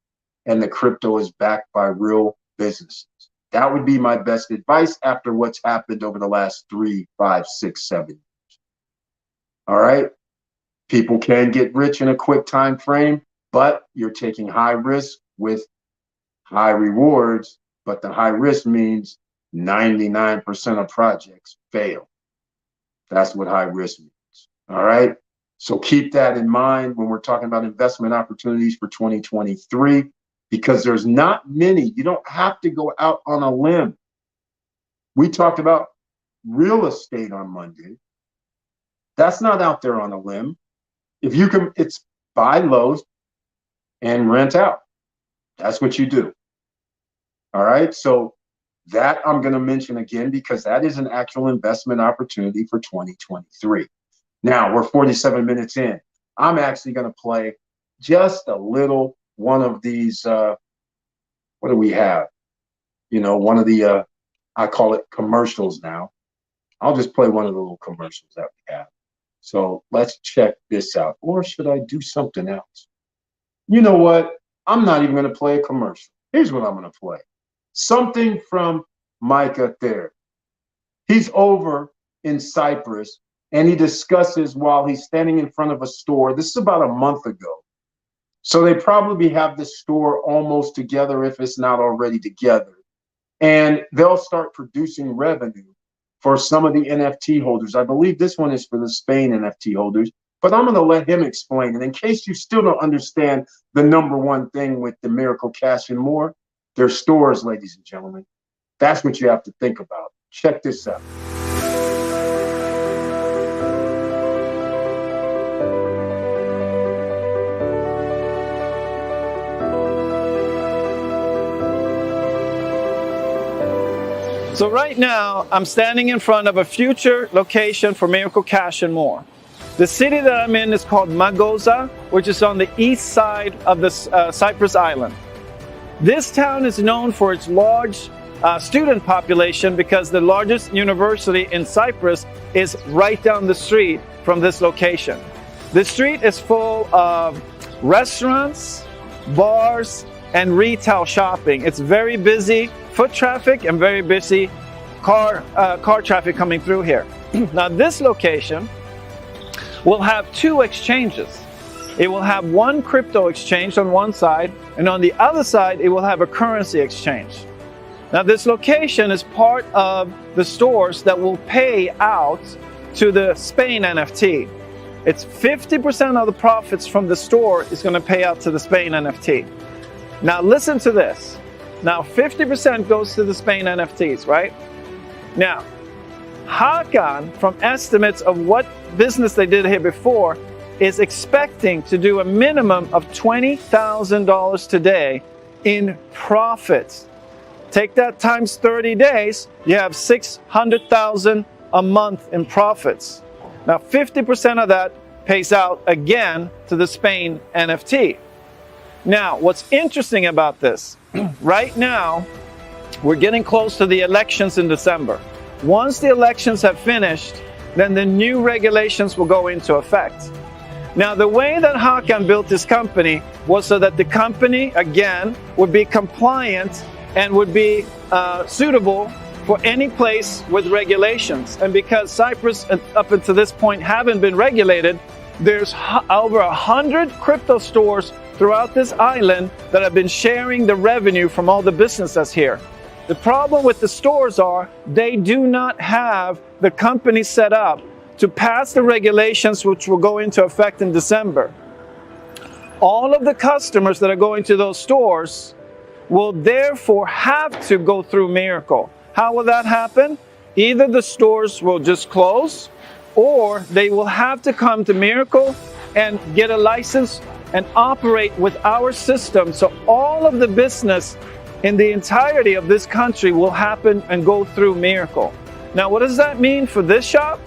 and the crypto is backed by real businesses. That would be my best advice after what's happened over the last 3, 5, 6, 7 years. All right? People can get rich in a quick time frame, but you're taking high risk with high rewards. But the high risk means 99% of projects fail. That's what high risk means. All right? So keep that in mind when we're talking about investment opportunities for 2023, because there's not many. You don't have to go out on a limb. We talked about real estate on Monday. That's not out there on a limb. If you can, it's buy low and rent out. That's what you do. All right. So that I'm going to mention again, because that is an actual investment opportunity for 2023. Now we're 47 minutes in. I'm actually going to play just a little one of these. What do we have? You know, one of the, I call it commercials now. I'll just play one of the little commercials that we have. So let's check this out. Or should I do something else? You know what? I'm not even going to play a commercial. Here's what I'm going to play. Something from Micah there. He's over in Cyprus, and he discusses while he's standing in front of a store. This is about a month ago. So they probably have the store almost together, if it's not already together. And they'll start producing revenue for some of the NFT holders. I believe this one is for the Spain NFT holders, but I'm going to let him explain. And in case you still don't understand the number one thing with the Miracle Cash and More, their stores, ladies and gentlemen. That's what you have to think about. Check this out. So right now, I'm standing in front of a future location for Miracle Cash and More. The city that I'm in is called Magoza, which is on the east side of the Cyprus island. This town is known for its large student population because the largest university in Cyprus is right down the street from this location. The street is full of restaurants, bars, and retail shopping. It's very busy foot traffic and very busy car traffic coming through here. Now this location will have two exchanges. It will have one crypto exchange on one side, and on the other side it will have a currency exchange. Now this location is part of the stores that will pay out to the Spain NFT. It's 50% of the profits from the store is going to pay out to the Spain NFT. Now listen to this. Now 50% goes to the Spain NFTs, right? Now, Hakan, from estimates of what business they did here before, is expecting to do a minimum of $20,000 today in profits. Take that times 30 days, you have $600,000 a month in profits. Now 50% of that pays out again to the Spain NFT. Now, what's interesting about this, right now, we're getting close to the elections in December. Once the elections have finished, then the new regulations will go into effect. Now, the way that Hakan built this company was so that the company, again, would be compliant and would be suitable for any place with regulations. And because Cyprus, up until this point, haven't been regulated, there's over 100 crypto stores throughout this island that have been sharing the revenue from all the business that's here. The problem with the stores are they do not have the company set up to pass the regulations which will go into effect in December. All of the customers that are going to those stores will therefore have to go through Miracle. How will that happen? Either the stores will just close, or they will have to come to Miracle and get a license and operate with our system. So all of the business in the entirety of this country will happen and go through Miracle. Now, what does that mean for this shop?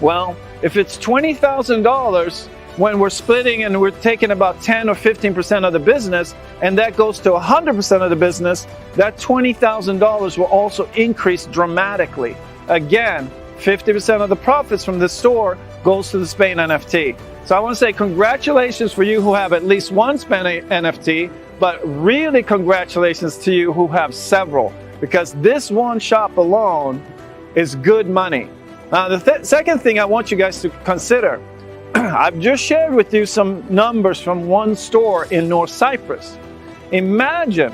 Well, if it's $20,000 when we're splitting and we're taking about 10 or 15% of the business, and that goes to 100% of the business, that $20,000 will also increase dramatically. Again, 50% of the profits from the store goes to the Spain NFT. So I want to say congratulations for you who have at least one Spain NFT, but really congratulations to you who have several, because this one shop alone is good money. Now, the second thing I want you guys to consider, I've just shared with you some numbers from one store in North Cyprus. Imagine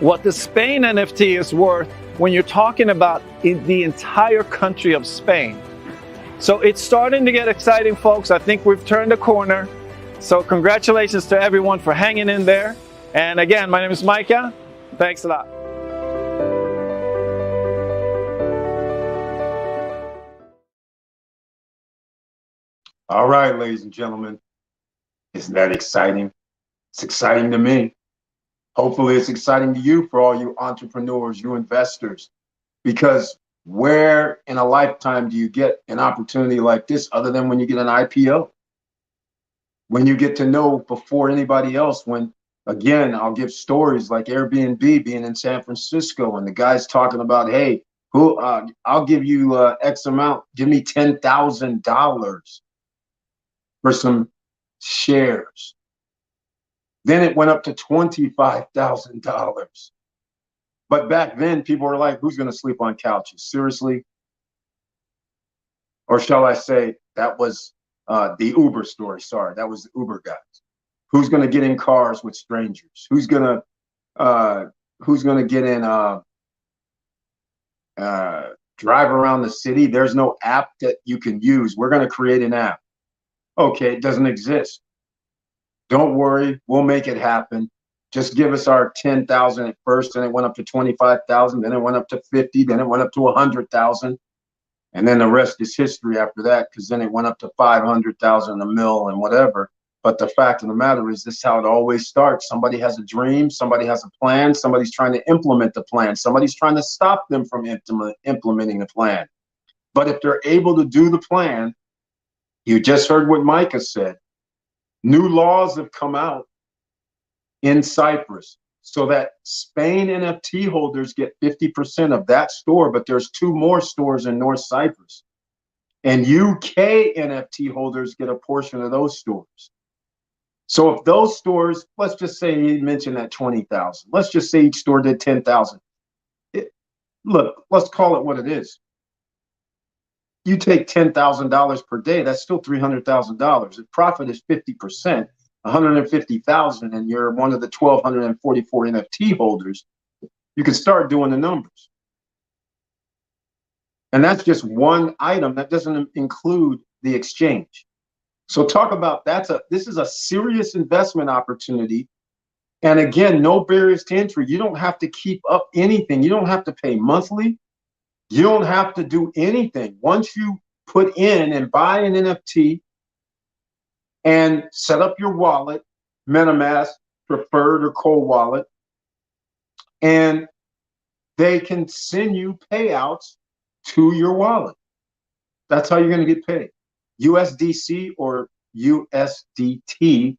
what the Spain NFT is worth when you're talking about the entire country of Spain. So it's starting to get exciting, folks. I think we've turned a corner. So congratulations to everyone for hanging in there. And again, my name is Micah. Thanks a lot. All right, ladies and gentlemen. Isn't that exciting? It's exciting to me. Hopefully it's exciting to you, for all you entrepreneurs, you investors, because where in a lifetime do you get an opportunity like this other than when you get an IPO? When you get to know before anybody else, when, again, I'll give stories like Airbnb being in San Francisco and the guy's talking about, hey, I'll give you X amount, give me $10,000 for some shares. Then it went up to $25,000. But back then, people were like, who's going to sleep on couches? Seriously? Or shall I say, that was the Uber story. Sorry, that was the Uber guys. Who's going to get in cars with strangers? Who's going to get in, drive around the city? There's no app that you can use. We're going to create an app. Okay, it doesn't exist. Don't worry, we'll make it happen. Just give us our 10,000 at first, then it went up to 25,000, then it went up to 50, then it went up to 100,000, and then the rest is history after that, because then it went up to 500,000, a mil, and whatever. But the fact of the matter is, this is how it always starts. Somebody has a dream, somebody has a plan, somebody's trying to implement the plan, somebody's trying to stop them from implementing the plan. But if they're able to do the plan, you just heard what Micah said. New laws have come out in Cyprus so that Spain NFT holders get 50% of that store, but there's 2 more stores in North Cyprus. And UK NFT holders get a portion of those stores. So if those stores, let's just say he mentioned that 20,000. Let's just say each store did 10,000. Look, let's call it what it is. You take $10,000 per day, that's still $300,000. If profit is 50%, 150,000, and you're one of the 1,244 NFT holders, you can start doing the numbers. And that's just one item. That doesn't include the exchange. So talk about this is a serious investment opportunity. And again, no barriers to entry. You don't have to keep up anything. You don't have to pay monthly. You don't have to do anything. Once you put in and buy an NFT and set up your wallet, MetaMask, Preferred, or Cold Wallet, and they can send you payouts to your wallet. That's how you're going to get paid. USDC or USDT.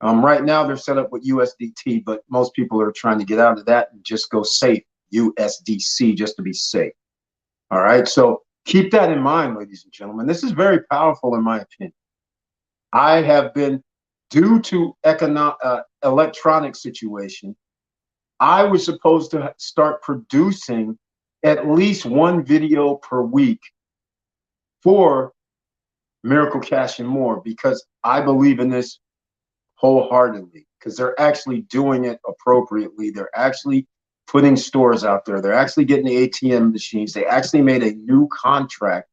Right now they're set up with USDT, but most people are trying to get out of that and just go safe. USDC, just to be safe. All right, so keep that in mind, ladies and gentlemen. This is very powerful in my opinion. I have been, due to electronic situation, I was supposed to start producing at least one video per week for Miracle Cash and More, because I believe in this wholeheartedly, because they're actually doing it appropriately. They're actually putting stores out there. They're actually getting the ATM machines. They actually made a new contract.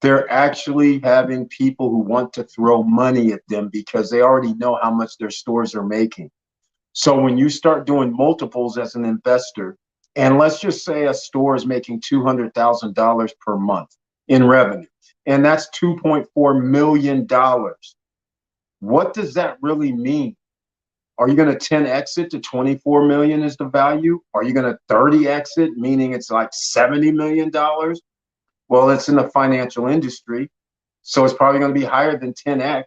They're actually having people who want to throw money at them because they already know how much their stores are making. So when you start doing multiples as an investor, and let's just say a store is making $200,000 per month in revenue, and that's $2.4 million. What does that really mean? Are you going to 10x it to 24 million is the value? Are you going to 30x it, meaning it's like $70 million? Well, it's in the financial industry, so it's probably going to be higher than 10x.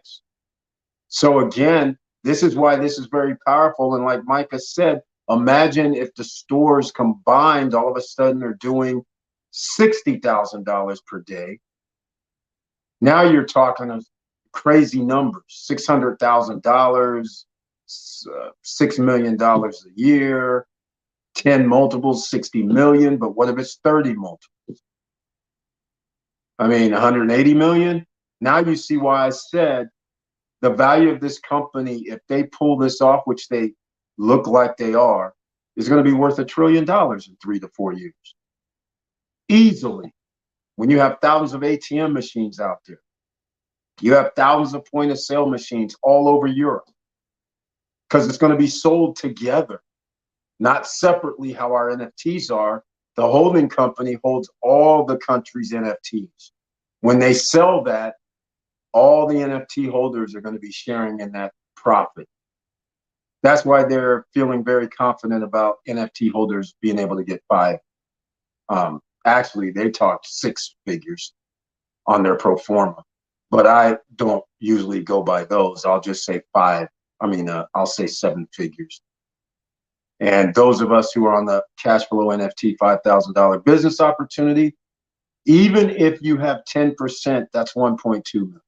So again, this is why this is very powerful. And like Micah said, imagine if the stores combined all of a sudden are doing $60,000 per day. Now you're talking of crazy numbers, $600,000, $6 million a year, 10 multiples, 60 million. But what if it's 30 multiples? I mean, 180 million. Now you see why I said the value of this company, if they pull this off, which they look like they are, is going to be worth $1 trillion in 3 to 4 years. Easily. When you have thousands of ATM machines out there, you have thousands of point of sale machines all over Europe, because it's going to be sold together, not separately how our NFTs are. The holding company holds all the country's NFTs. When they sell that, all the NFT holders are going to be sharing in that profit. That's why they're feeling very confident about NFT holders being able to get 5. Actually, they talked 6 figures on their pro forma, but I don't usually go by those. I'll just say 5. I'll say 7 figures. And those of us who are on the cash flow NFT $5,000 business opportunity, even if you have 10%, that's 1.2 million.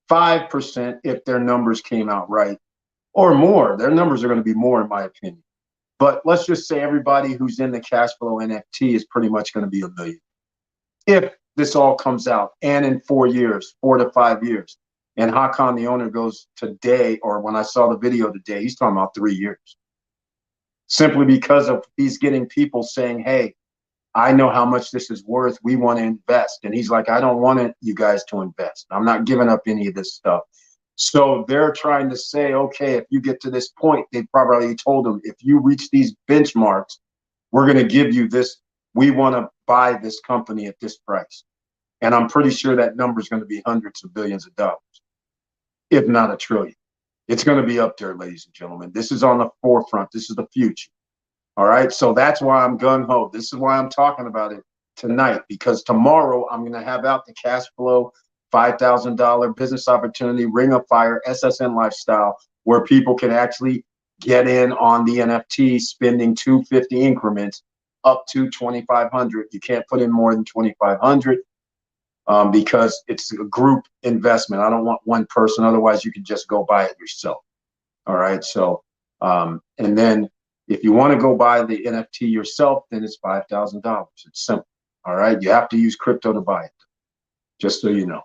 5% if their numbers came out right, or more. Their numbers are going to be more, in my opinion. But let's just say everybody who's in the cash flow NFT is pretty much going to be $1 million. If this all comes out, and in 4 years, 4 to 5 years, and Hakan, the owner, goes today, or when I saw the video today, he's talking about 3 years. Simply because of he's getting people saying, hey, I know how much this is worth. We want to invest. And he's like, I don't want you guys to invest. I'm not giving up any of this stuff. So they're trying to say, okay, if you get to this point, they probably told them, if you reach these benchmarks, we're going to give you this. We want to buy this company at this price. And I'm pretty sure that number is going to be hundreds of billions of dollars, if not $1 trillion. It's going to be up there, ladies and gentlemen. This is on the forefront. This is the future. All right. So that's why I'm gung ho. This is why I'm talking about it tonight, because tomorrow I'm going to have out the cash flow $5,000 business opportunity, Ring of Fire, SSN lifestyle, where people can actually get in on the NFT, spending 250 increments up to 2,500. You can't put in more than 2,500 because it's a group investment. I don't want one person. Otherwise, you can just go buy it yourself. All right. So, and then if you want to go buy the NFT yourself, then it's $5,000. It's simple. All right. You have to use crypto to buy it, just so you know.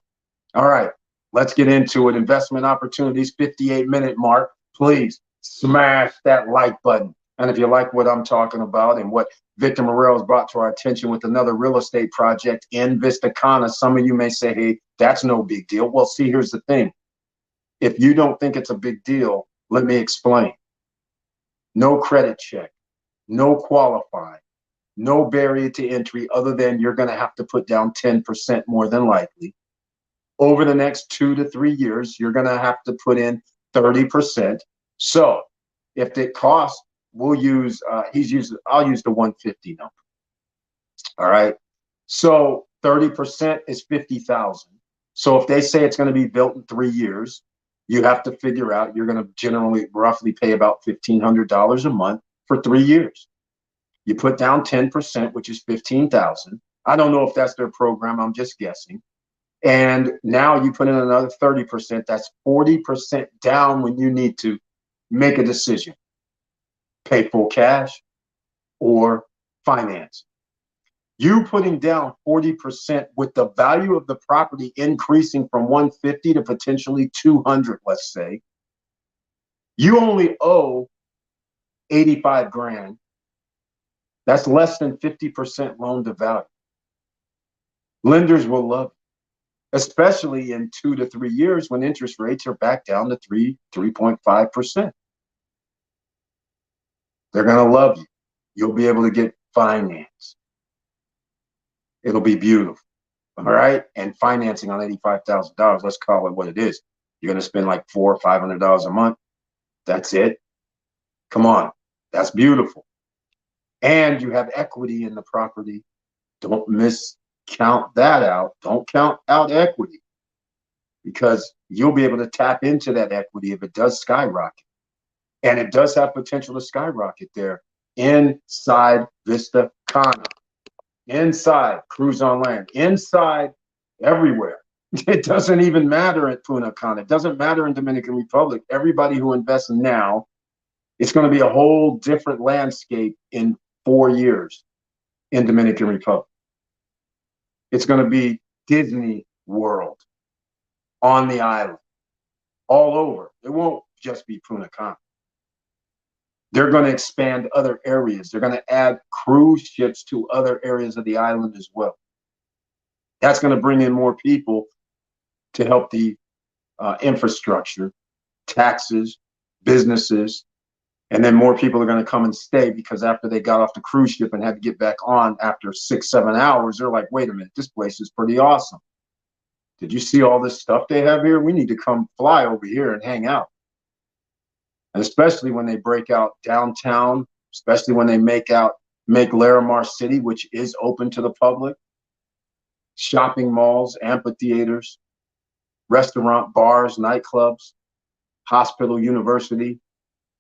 All right. Let's get into it. Investment opportunities, 58-minute mark. Please smash that like button. And if you like what I'm talking about and what Victor Morel has brought to our attention with another real estate project in Vista Cana, some of you may say, hey, that's no big deal. Well, see, here's the thing. If you don't think it's a big deal, let me explain. No credit check, no qualifying, no barrier to entry other than you're going to have to put down 10% more than likely. Over the next 2 to 3 years, you're going to have to put in 30%. So if it costs, I'll use the 150 number. All right. So 30% is 50,000. So if they say it's going to be built in 3 years, you have to figure out you're going to generally roughly pay about $1,500 a month for 3 years. You put down 10%, which is 15,000. I don't know if that's their program. I'm just guessing. And now you put in another 30%. That's 40% down when you need to make a decision. Pay full cash or finance. You putting down 40% with the value of the property increasing from 150 to potentially 200, let's say. You only owe 85 grand. That's less than 50% loan to value. Lenders will love it, especially in 2 to 3 years when interest rates are back down to 3.5%. They're going to love you. You'll be able to get finance. It'll be beautiful. All right. And financing on $85,000, let's call it what it is. You're going to spend like $400 or $500 a month. That's it. Come on. That's beautiful. And you have equity in the property. Don't count that out. Don't count out equity, because you'll be able to tap into that equity if it does skyrocket. And it does have potential to skyrocket there inside Vista Cana, inside Cruise on Land, inside everywhere. It doesn't even matter at Punta Cana. It doesn't matter in Dominican Republic. Everybody who invests now, it's going to be a whole different landscape in 4 years in Dominican Republic. It's going to be Disney World on the island, all over. It won't just be Punta Cana. They're going to expand other areas. They're going to add cruise ships to other areas of the island as well. That's going to bring in more people to help the infrastructure, taxes, businesses, and then more people are going to come and stay, because after they got off the cruise ship and had to get back on after 6-7 hours, they're like, wait a minute, this place is pretty awesome. Did you see all this stuff they have here? We need to come fly over here and hang out. And especially when they break out downtown, especially when they make Larimar City, which is open to the public, shopping malls, amphitheaters, restaurant, bars, nightclubs, hospital, university,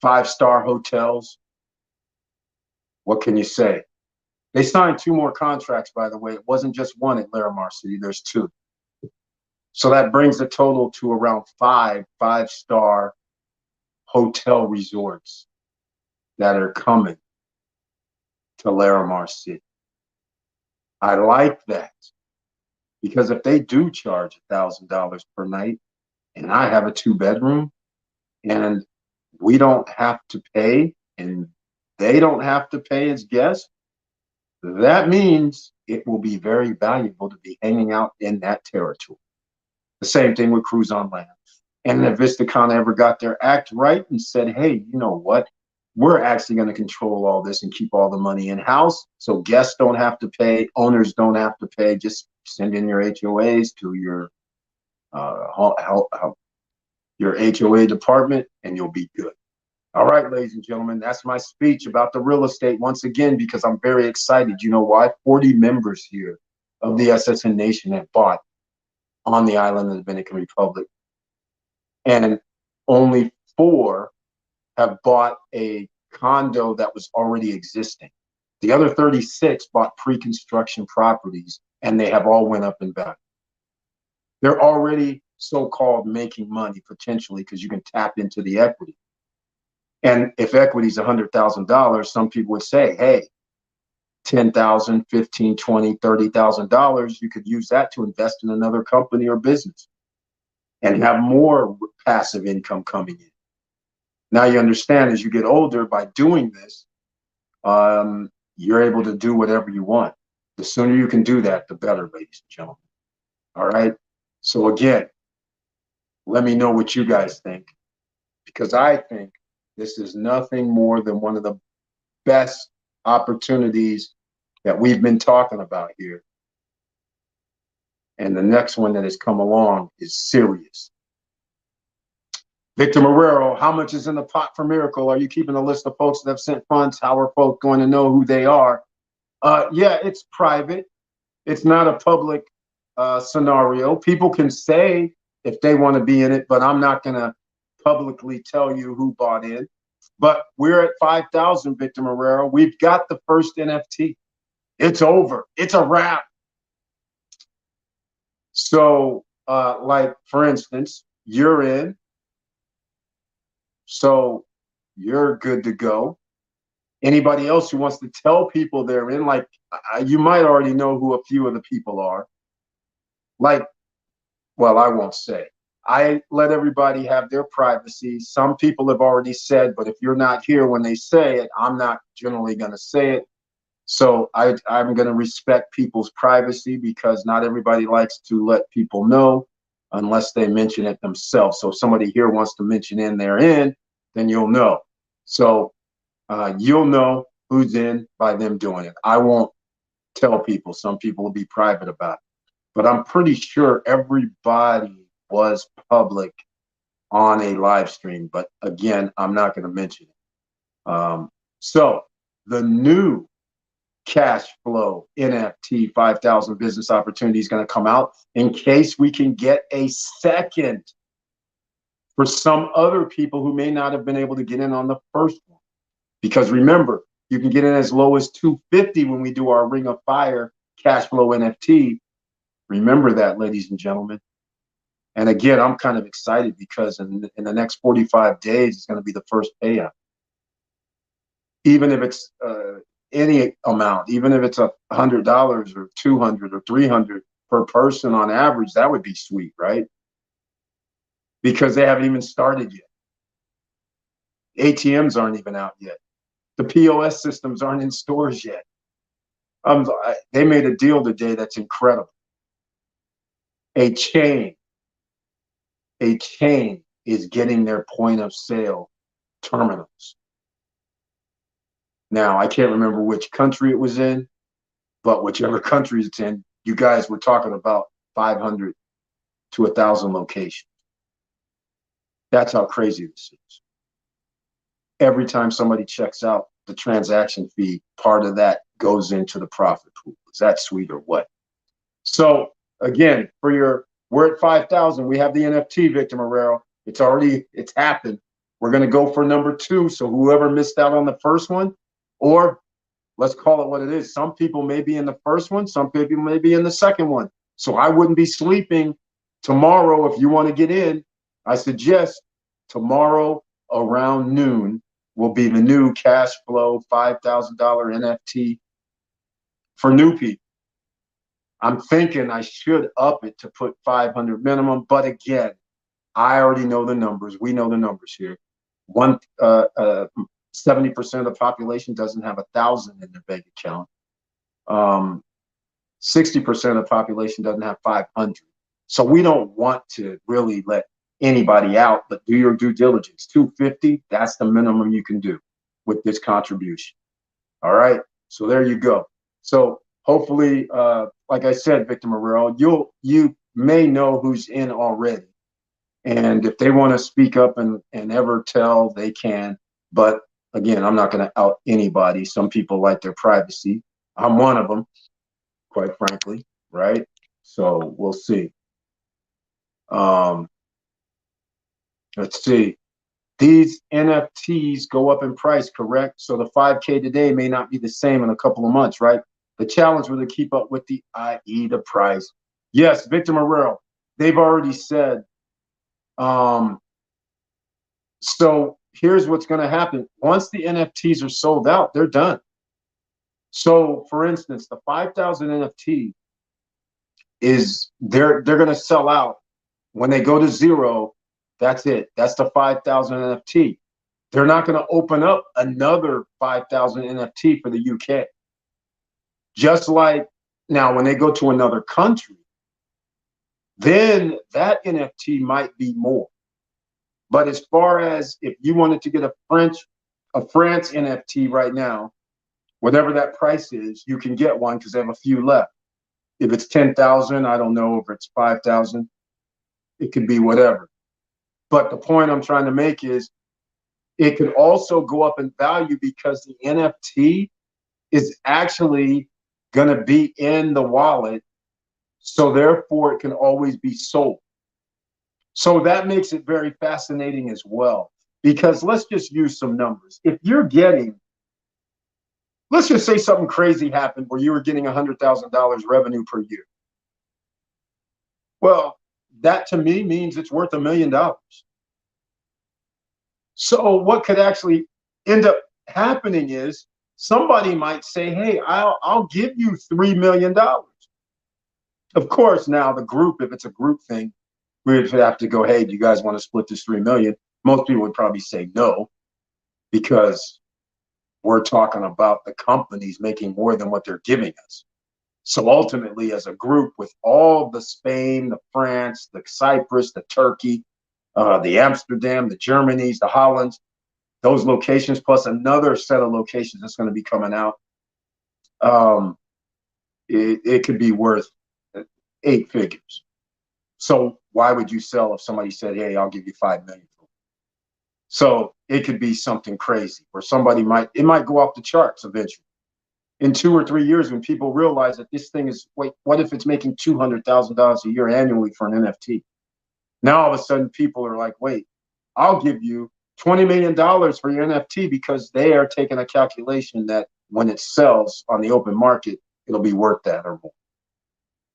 5-star hotels. What can you say? They signed 2 more contracts, by the way. It wasn't just one at Larimar City. There's 2. So that brings the total to around 5-star hotel resorts that are coming to Larimar City. I like that, because if they do charge $1,000 per night and I have a 2-bedroom and we don't have to pay and they don't have to pay as guests, that means it will be very valuable to be hanging out in that territory. The same thing with Cruise on Land. And if Vista Cana ever got their act right and said, hey, you know what? We're actually going to control all this and keep all the money in-house, so guests don't have to pay, owners don't have to pay. Just send in your HOAs to your HOA department and you'll be good. All right, ladies and gentlemen, that's my speech about the real estate once again, because I'm very excited. You know why? 40 members here of the SSN Nation have bought on the island of the Dominican Republic. And only 4 have bought a condo that was already existing. The other 36 bought pre-construction properties, and they have all went up in value. They're already so-called making money potentially, because you can tap into the equity. And if equity is $100,000, some people would say, hey, $10,000, $15,000, $20,000, $30,000, you could use that to invest in another company or business and have more passive income coming in. Now you understand, as you get older, by doing this, you're able to do whatever you want. The sooner you can do that, the better, ladies and gentlemen. All right. So again, let me know what you guys think, because I think this is nothing more than one of the best opportunities that we've been talking about here. And the next one that has come along is serious. Victor Marrero, how much is in the pot for Miracle? Are you keeping a list of folks that have sent funds? How are folks going to know who they are? Yeah, it's private. It's not a public scenario. People can say if they want to be in it, but I'm not going to publicly tell you who bought in. But we're at 5,000, Victor Marrero. We've got the first NFT. It's over. It's a wrap. So, like, for instance, you're in, so you're good to go. Anybody else who wants to tell people they're in, like, you might already know who a few of the people are. Like, well, I won't say. I let everybody have their privacy. Some people have already said, but if you're not here when they say it, I'm not generally going to say it. So I'm going to respect people's privacy because not everybody likes to let people know unless they mention it themselves. So if somebody here wants to mention in they're in, then you'll know. So you'll know who's in by them doing it. I won't tell people. Some people will be private about it. But I'm pretty sure everybody was public on a live stream. But again, I'm not going to mention it. So the new cash flow NFT 5,000 business opportunity is going to come out in case we can get a second for some other people who may not have been able to get in on the first one. Because remember, you can get in as low as 250 when we do our Ring of Fire cash flow NFT. Remember that, ladies and gentlemen. And again, I'm kind of excited because in the next 45 days, it's going to be the first payout. Even if it's any amount, even if it's $100 or $200 or $300 per person on average, that would be sweet, right? Because they haven't even started yet. ATMs aren't even out yet. The POS systems aren't in stores yet. They made a deal today that's incredible. A chain is getting their point of sale terminals. Now, I can't remember which country it was in, but whichever country it's in, you guys were talking about 500 to 1,000 locations. That's how crazy this is. Every time somebody checks out, the transaction fee, part of that goes into the profit pool. Is that sweet or what? So again, we're at 5,000. We have the NFT, Victor Marrero. It's happened. We're going to go for number 2. So whoever missed out on the first one, or let's call it what it is. Some people may be in the first one. Some people may be in the second one. So I wouldn't be sleeping tomorrow. If you want to get in, I suggest tomorrow around noon will be the new cash flow $5,000 NFT for new people. I'm thinking I should up it to put 500 minimum, but again, I already know the numbers. We know the numbers here. 70% of the population doesn't have 1,000 in their bank account. 60% of the population doesn't have 500. So we don't want to really let anybody out, but do your due diligence. 250, that's the minimum you can do with this contribution. All right, so there you go. So hopefully, like I said, Victor Marrero, you may know who's in already. And if they want to speak up and ever tell, they can. But again, I'm not going to out anybody. Some people like their privacy. I'm one of them, quite frankly, right? So we'll see. Let's see. These NFTs go up in price, correct? So the 5K today may not be the same in a couple of months, right? The challenge was to keep up with the the price. Yes, Victor Marrero, they've already said. So here's what's going to happen. Once the NFTs are sold out, they're done. So for instance, the 5,000 NFT they're going to sell out. When they go to zero, that's it. That's the 5,000 NFT. They're not going to open up another 5,000 NFT for the UK. Just like now, when they go to another country, then that NFT might be more. But as far as if you wanted to get a France NFT right now, whatever that price is, you can get one because they have a few left. If it's 10,000, I don't know. If it's 5,000, it could be whatever. But the point I'm trying to make is it could also go up in value because the NFT is actually going to be in the wallet. So therefore, it can always be sold. So that makes it very fascinating as well. Because let's just use some numbers. If you're getting, let's just say something crazy happened where you were getting $100,000 revenue per year. Well, that to me means it's worth $1 million. So what could actually end up happening is somebody might say, hey, I'll give you $3 million. Of course, now the group, if it's a group thing, we would have to go, hey, do you guys want to split this $3 million? Most people would probably say no, because we're talking about the companies making more than what they're giving us. So ultimately, as a group, with all the Spain, the France, the Cyprus, the Turkey, the Amsterdam, the Germanys, the Hollands, those locations, plus another set of locations that's going to be coming out, it could be worth 8 figures. So why would you sell if somebody said, hey, I'll give you $5 million? So it could be something crazy where it might go off the charts eventually. In 2 or 3 years, when people realize that this thing is, wait, what if it's making $200,000 a year annually for an NFT? Now all of a sudden people are like, wait, I'll give you $20 million for your NFT, because they are taking a calculation that when it sells on the open market, it'll be worth that or more.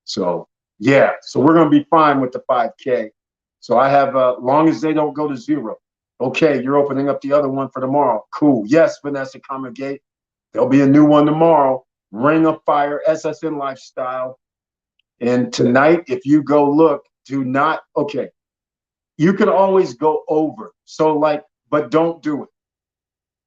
So yeah, so we're going to be fine with the 5K. So I have, long as they don't go to zero. Okay, you're opening up the other one for tomorrow. Cool. Yes, Vanessa Gate. There'll be a new one tomorrow. Ring of Fire, SSN Lifestyle. And tonight, if you go look, do not, okay, you can always go over. So like, but don't do it.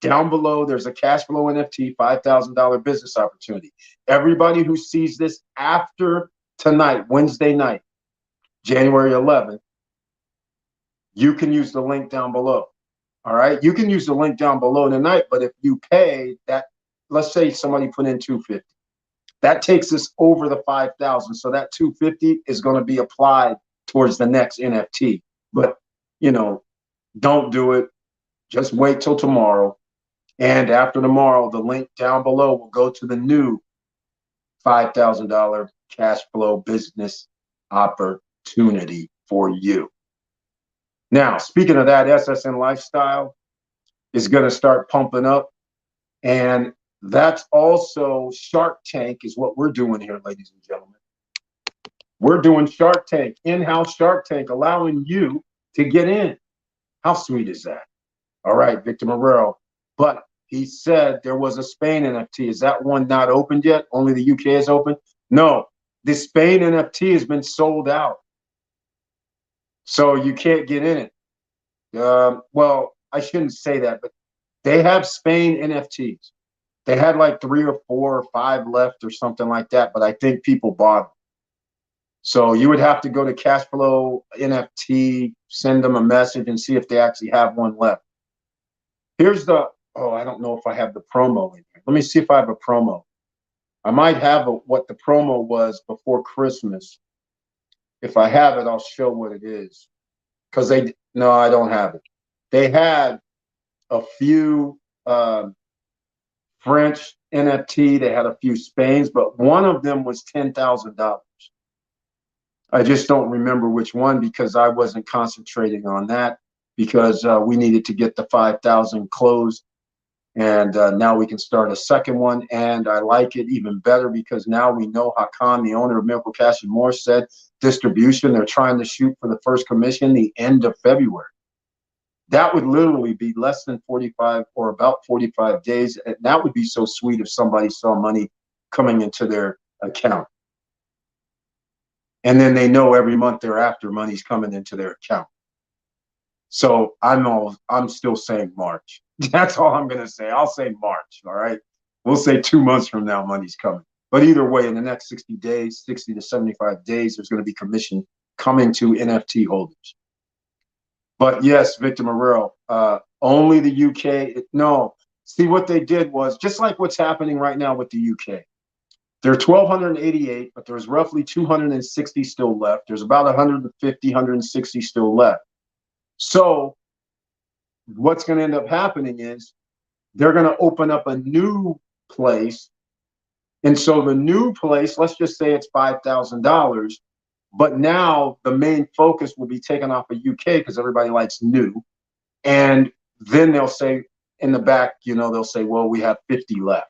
Down below, there's a cash flow NFT, $5,000 business opportunity. Everybody who sees this after tonight, Wednesday night, January 11th, you can use the link down below. All right. You can use the link down below tonight, but if you pay that, let's say somebody put in $250, that takes us over the 5,000. So that $250 is going to be applied towards the next NFT. But, you know, don't do it. Just wait till tomorrow. And after tomorrow, the link down below will go to the new $5,000 cash flow business opportunity for you. Now, speaking of that, SSN Lifestyle is going to start pumping up. And that's also Shark Tank is what we're doing here, ladies and gentlemen. We're doing Shark Tank, in-house Shark Tank, allowing you to get in. How sweet is that? All right, Victor Morero. But he said there was a Spain NFT. Is that one not opened yet? Only the UK is open? No, the Spain NFT has been sold out. So you can't get in it. Well, I shouldn't say that, but they have Spain NFTs. They had like 3 or 4 or 5 left or something like that, but I think people bought them. So you would have to go to Cashflow NFT, send them a message and see if they actually have one left. Here's the, I don't know if I have the promo in here. Let me see if I have a promo. I might have what the promo was before Christmas. If I have it, I'll show what it is. Because no, I don't have it. They had a few French NFT. They had a few Spains, but one of them was $10,000. I just don't remember which one because I wasn't concentrating on that because we needed to get the 5,000 closed. And now we can start a second one. And I like it even better because now we know Hakan, the owner of Miracle Cash and More, said distribution. They're trying to shoot for the first commission the end of February. That would literally be less than 45 or about 45 days. And that would be so sweet if somebody saw money coming into their account. And then they know every month thereafter money's coming into their account. So I'm still saying March. That's all I'm gonna say. I'll say March. All right. We'll say 2 months from now money's coming. But either way, in the next 60 days, 60 to 75 days, there's going to be commission coming to NFT holders. But yes, Victor Morero, only the UK. No, see what they did was just like what's happening right now with the UK. There are 1,288, but there's roughly 260 still left. There's about 150, 160 still left. So what's going to end up happening is they're going to open up a new place. And so the new place, let's just say it's $5,000, but now the main focus will be taken off of UK because everybody likes new. And then they'll say in the back, they'll say, well, we have 50 left.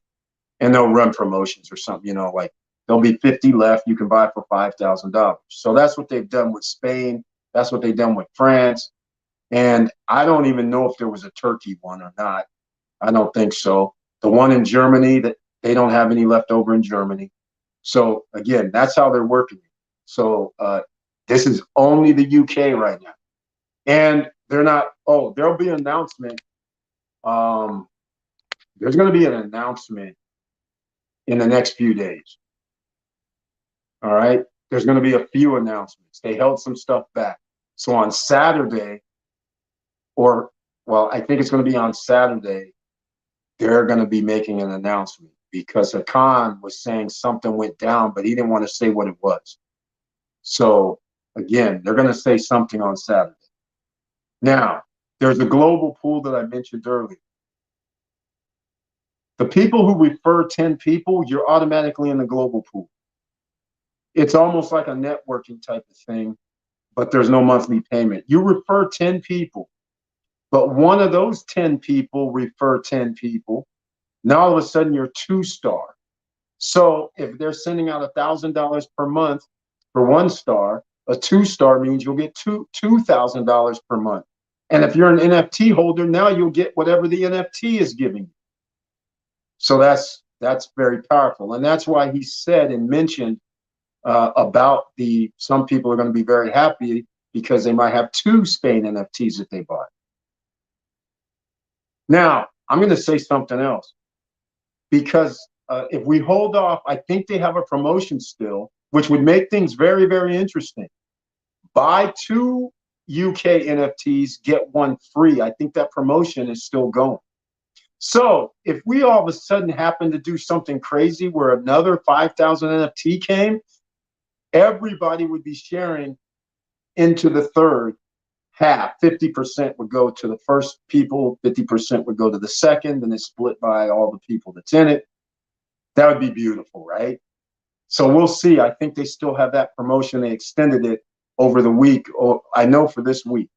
And they'll run promotions or something, like There'll be 50 left. You can buy for $5,000. So that's what they've done with Spain. That's what they've done with France. And I don't even know if there was a Turkey one or not. I don't think so. The one in Germany, that they don't have any left over in Germany. So again, that's how they're working. So this is only the UK right now. And they're not, oh, there'll be an announcement. There's going to be an announcement in the next few days. All right. There's going to be a few announcements. They held some stuff back. So on Saturday, or, well, I think it's going to be on Saturday, they're going to be making an announcement because Hakan was saying something went down, but he didn't want to say what it was. So again, they're going to say something on Saturday. Now, there's a global pool that I mentioned earlier. The people who refer 10 people, you're automatically in the global pool. It's almost like a networking type of thing, but there's no monthly payment. You refer 10 people, but one of those 10 people refer 10 people. Now all of a sudden you're 2-star. So if they're sending out $1,000 per month for 1-star, a 2-star means you'll get $2,000 per month. And if you're an NFT holder, now you'll get whatever the NFT is giving you. So that's very powerful. And that's why he said and mentioned about some people are going to be very happy because they might have 2 Spain NFTs that they bought. Now, I'm going to say something else because if we hold off, I think they have a promotion still, which would make things very, very interesting. Buy 2 UK NFTs, get 1 free. I think that promotion is still going. So if we all of a sudden happen to do something crazy where another 5,000 NFT came, everybody would be sharing into the third half. 50% would go to the first people, 50% would go to the second, and it's split by all the people that's in it. That would be beautiful, right? So we'll see. I think they still have that promotion. They extended it over the week, or I know for this week.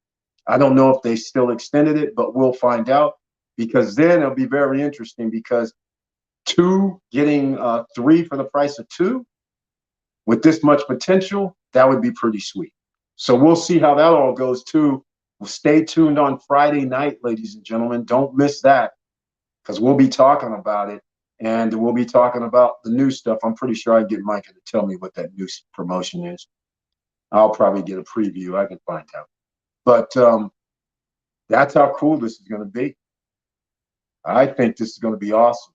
I don't know if they still extended it, but we'll find out, because then it'll be very interesting, because 2 getting 3 for the price of 2 with this much potential, that would be pretty sweet. So we'll see how that all goes too. We'll stay tuned on Friday night, ladies and gentlemen. Don't miss that, because we'll be talking about it, and we'll be talking about the new stuff. I'm pretty sure I can get Micah to tell me what that new promotion is. I'll probably get a preview. I can find out. But that's how cool this is going to be. I think this is going to be awesome.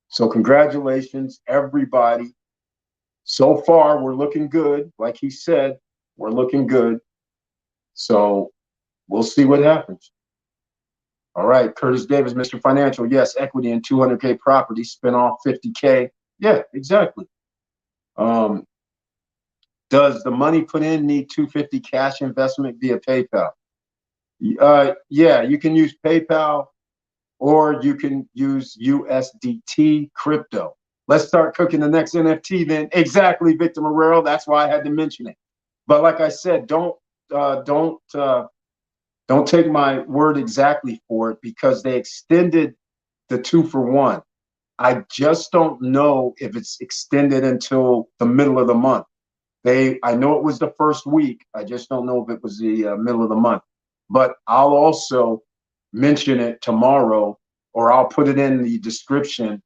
So congratulations, everybody. So far, we're looking good. Like he said, we're looking good. So we'll see what happens. All right, Curtis Davis, Mr. Financial. Yes, equity in 200K property, spin off 50K. Yeah, exactly. Does the money put in need 250 cash investment via PayPal? Yeah, you can use PayPal, or you can use USDT crypto. Let's start cooking the next NFT then. Exactly, Victor Marrero. That's why I had to mention it. But like I said, don't take my word exactly for it, because they extended the 2-for-1. I just don't know if it's extended until the middle of the month. I know it was the first week. I just don't know if it was the middle of the month. But I'll also mention it tomorrow, or I'll put it in the description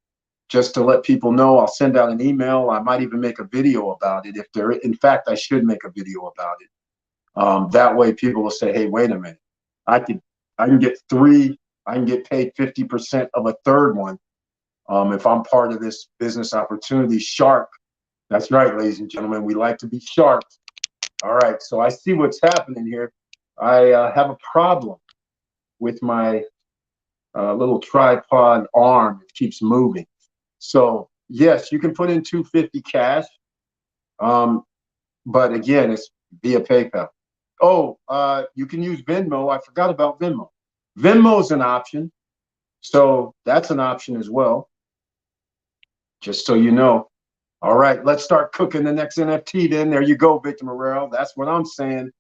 just to let people know. I'll send out an email. I might even make a video about it. In fact, I should make a video about it. That way people will say, hey, wait a minute. I can get 3, I can get paid 50% of a third one if I'm part of this business opportunity. Sharp. That's right, ladies and gentlemen. We like to be sharp. All right, so I see what's happening here. I have a problem with my little tripod arm. It keeps moving. So yes, you can put in 250 cash, but again, it's via PayPal. Oh, you can use Venmo. I forgot about Venmo. Venmo's an option, so that's an option as well. Just so you know. All right, let's start cooking the next NFT then. There you go, Victor Marrero. That's what I'm saying.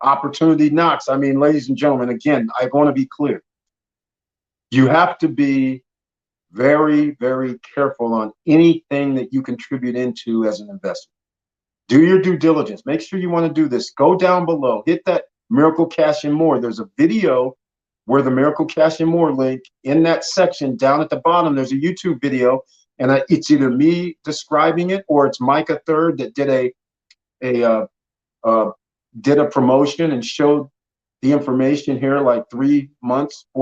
Opportunity knocks. I mean, ladies and gentlemen, again, I want to be clear. You have to be Very, very careful on anything that you contribute into as an investment. Do your due diligence. Make sure you want to do this. Go down below, hit that Miracle Cash and More. There's a video where the Miracle Cash and More link in that section down at the bottom. There's a YouTube video, and it's either me describing it or it's Micah Third that did a promotion and showed the information here like 4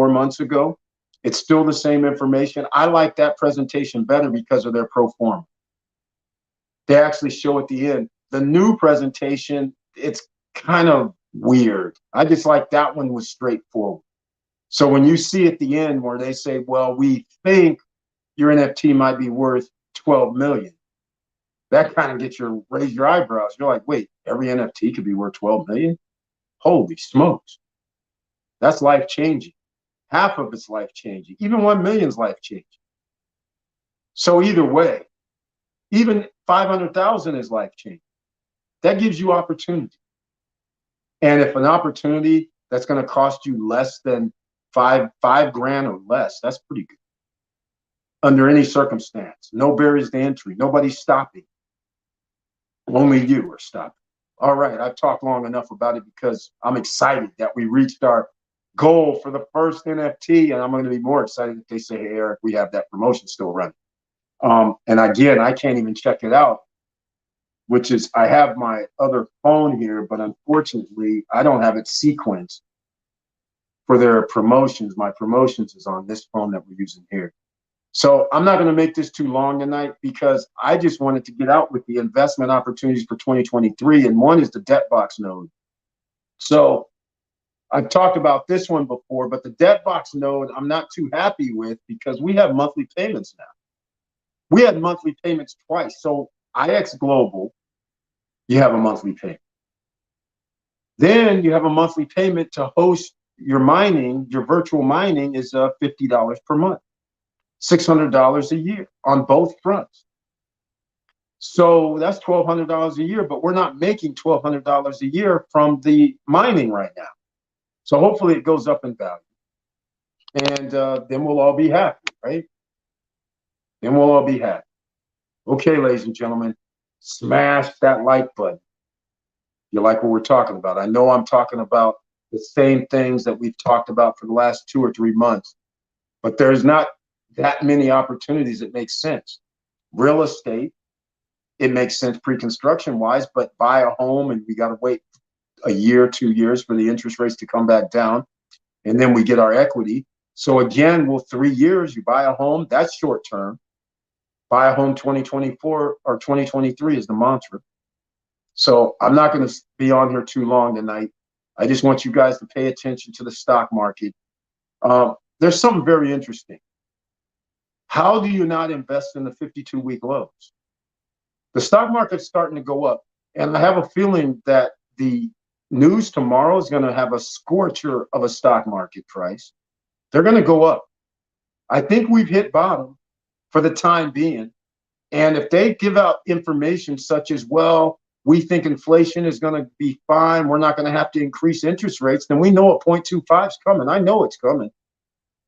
months ago. It's still the same information. I like that presentation better because of their pro forma. They actually show at the end. The new presentation, it's kind of weird. I just like that one was straightforward. So when you see at the end where they say, well, we think your NFT might be worth 12 million, that kind of gets you raise your eyebrows. You're like, wait, every NFT could be worth 12 million? Holy smokes. That's life changing. Half of it's life changing. Even 1 million is life changing. So either way, even 500,000 is life changing. That gives you opportunity. And if an opportunity that's going to cost you less than five grand or less, that's pretty good. Under any circumstance, no barriers to entry, nobody's stopping. Only you are stopping. All right, I've talked long enough about it because I'm excited that we reached our goal for the first NFT, and I'm going to be more excited if they say, hey, Eric, we have that promotion still running. And again, I can't even check it out, which is I have my other phone here, but unfortunately, I don't have it sequenced for their promotions. My promotions is on this phone that we're using here. So I'm not going to make this too long tonight because I just wanted to get out with the investment opportunities for 2023. And one is the debt box node. So I've talked about this one before, but the debt box node I'm not too happy with because we have monthly payments now. We had monthly payments twice. So IX Global, you have a monthly payment. Then you have a monthly payment to host your mining. Your virtual mining is $50 per month, $600 a year on both fronts. So that's $1,200 a year, but we're not making $1,200 a year from the mining right now. So hopefully it goes up in value. And then we'll all be happy, right? Then we'll all be happy. Okay, ladies and gentlemen, smash that like button. You like what we're talking about. I know I'm talking about the same things that we've talked about for the last 2 or 3 months, but there's not that many opportunities that make sense. Real estate, it makes sense pre-construction wise, but buy a home and we got to wait a year, 2 years for the interest rates to come back down. And then we get our equity. So again, 3 years, you buy a home, that's short term. Buy a home 2024 or 2023 is the mantra. So I'm not going to be on here too long tonight. I just want you guys to pay attention to the stock market. There's something very interesting. How do you not invest in the 52-week lows? The stock market's starting to go up. And I have a feeling that the news tomorrow is going to have a scorcher of a stock market price. They're going to go up. I think we've hit bottom for the time being. And if they give out information such as, well, we think inflation is going to be fine, we're not going to have to increase interest rates, then we know a 0.25 is coming. I know it's coming.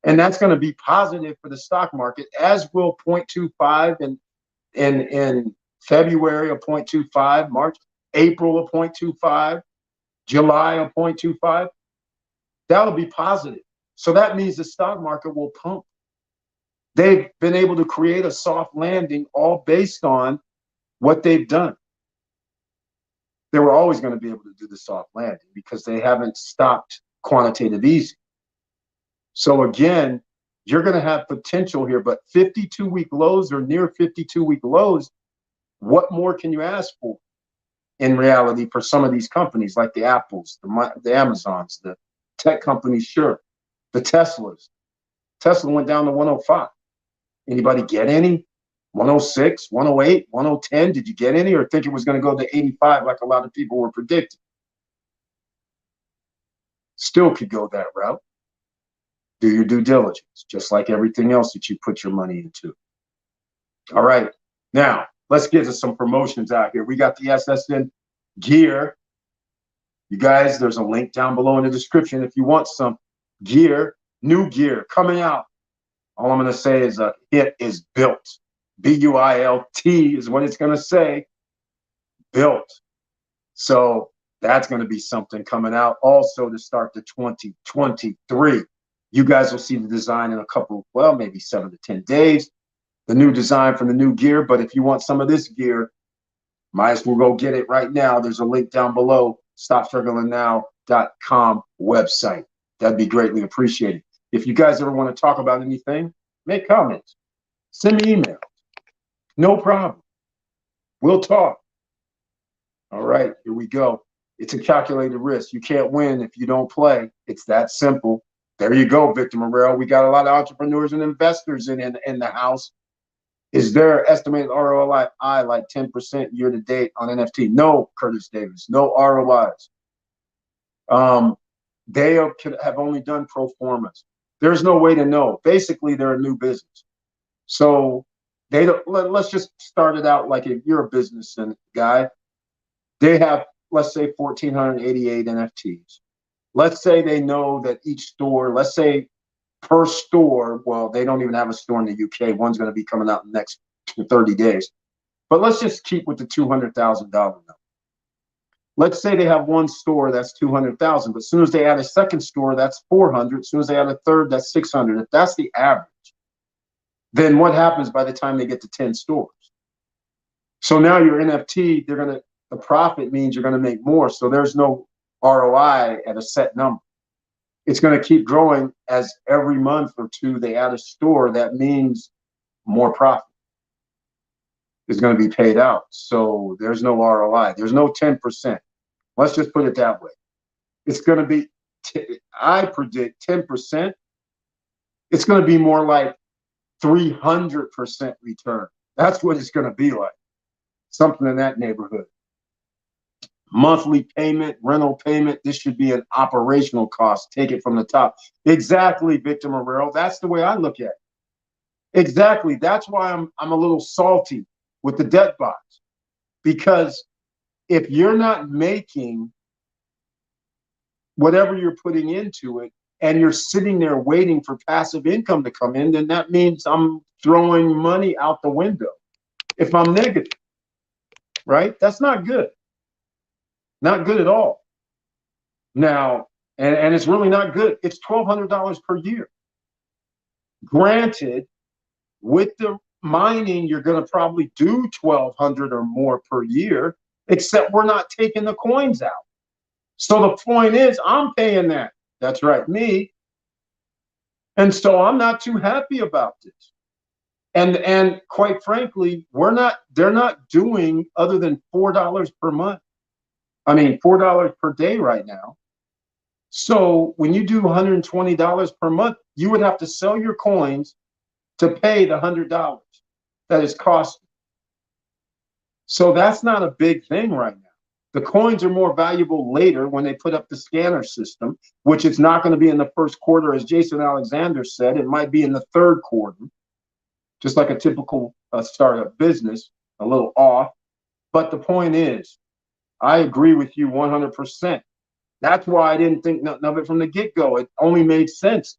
And that's going to be positive for the stock market, as will 0.25 in February of 0.25, March, April of 0.25, July of 0.25. That'll be positive. So that means the stock market will pump. They've been able to create a soft landing all based on what they've done. They were always going to be able to do the soft landing because they haven't stopped quantitative easing. So again, you're going to have potential here, but 52-week lows or near 52-week lows, what more can you ask for in reality for some of these companies like the Apples, the Amazons, the tech companies, sure, the Teslas. Tesla went down to 105. Anybody get any? 106, 108, 110, did you get any or think it was going to go to 85 like a lot of people were predicting? Still could go that route. Do your due diligence, just like everything else that you put your money into. All right, now let's get to some promotions out here. We got the SSN gear. You guys, there's a link down below in the description if you want some gear, new gear coming out All I'm going to say is it is built. B-U-I-L-T is what it's going to say. Built. So that's going to be something coming out also to start the 2023. You guys will see the design in a couple, well, maybe 7 to 10 days. The new design from the new gear. But if you want some of this gear, might as well go get it right now. There's a link down below, stopstrugglingnow.com website. That'd be greatly appreciated. If you guys ever want to talk about anything, make comments. Send me emails. No problem. We'll talk. All right, here we go. It's a calculated risk. You can't win if you don't play. It's that simple. There you go, Victor Morrell. We got a lot of entrepreneurs and investors in the house. Is there estimated ROI like 10% year to date on NFT? No, Curtis Davis, no ROIs. They have only done pro formas. There's no way to know. Basically, they're a new business. So they don't, let's just start it out like if you're a business guy. They have, let's say, 1,488 NFTs. Let's say they know that each store, let's say per store, well, they don't even have a store in the UK. One's going to be coming out in the next 30 days. But let's just keep with the $200,000 number. Let's say they have one store that's 200,000, but as soon as they add a second store, that's 400. As soon as they add a third, that's 600. If that's the average, then what happens by the time they get to 10 stores? So now your NFT, the profit means you're going to make more. So there's no ROI at a set number. It's going to keep growing as every month or two they add a store. That means more profit is going to be paid out. So there's no ROI. There's no 10%. Let's just put it that way. It's going to be, I predict 10%. It's going to be more like 300% return. That's what it's going to be like. Something in that neighborhood. Monthly payment, rental payment. This should be an operational cost. Take it from the top. Exactly, Victor Morrell. That's the way I look at it. Exactly. That's why I'm a little salty with the debt box. Because if you're not making whatever you're putting into it and you're sitting there waiting for passive income to come in, then that means I'm throwing money out the window if I'm negative, right? That's not good. Not good at all. Now, and it's really not good. It's $1,200 per year. Granted, with the mining, you're going to probably do 1,200 or more per year, except we're not taking the coins out. So the point is, I'm paying that. That's right, me. And so I'm not too happy about this. And quite frankly, they're not doing other than $4 per month. I mean, $4 per day right now. So when you do $120 per month, you would have to sell your coins to pay the $100 that is costing. So that's not a big thing right now. The coins are more valuable later when they put up the scanner system, which is not going to be in the first quarter, as Jason Alexander said. It might be in the third quarter, just like a typical startup business, a little off. But the point is, I agree with you 100%. That's why I didn't think nothing of it from the get-go. It only made sense.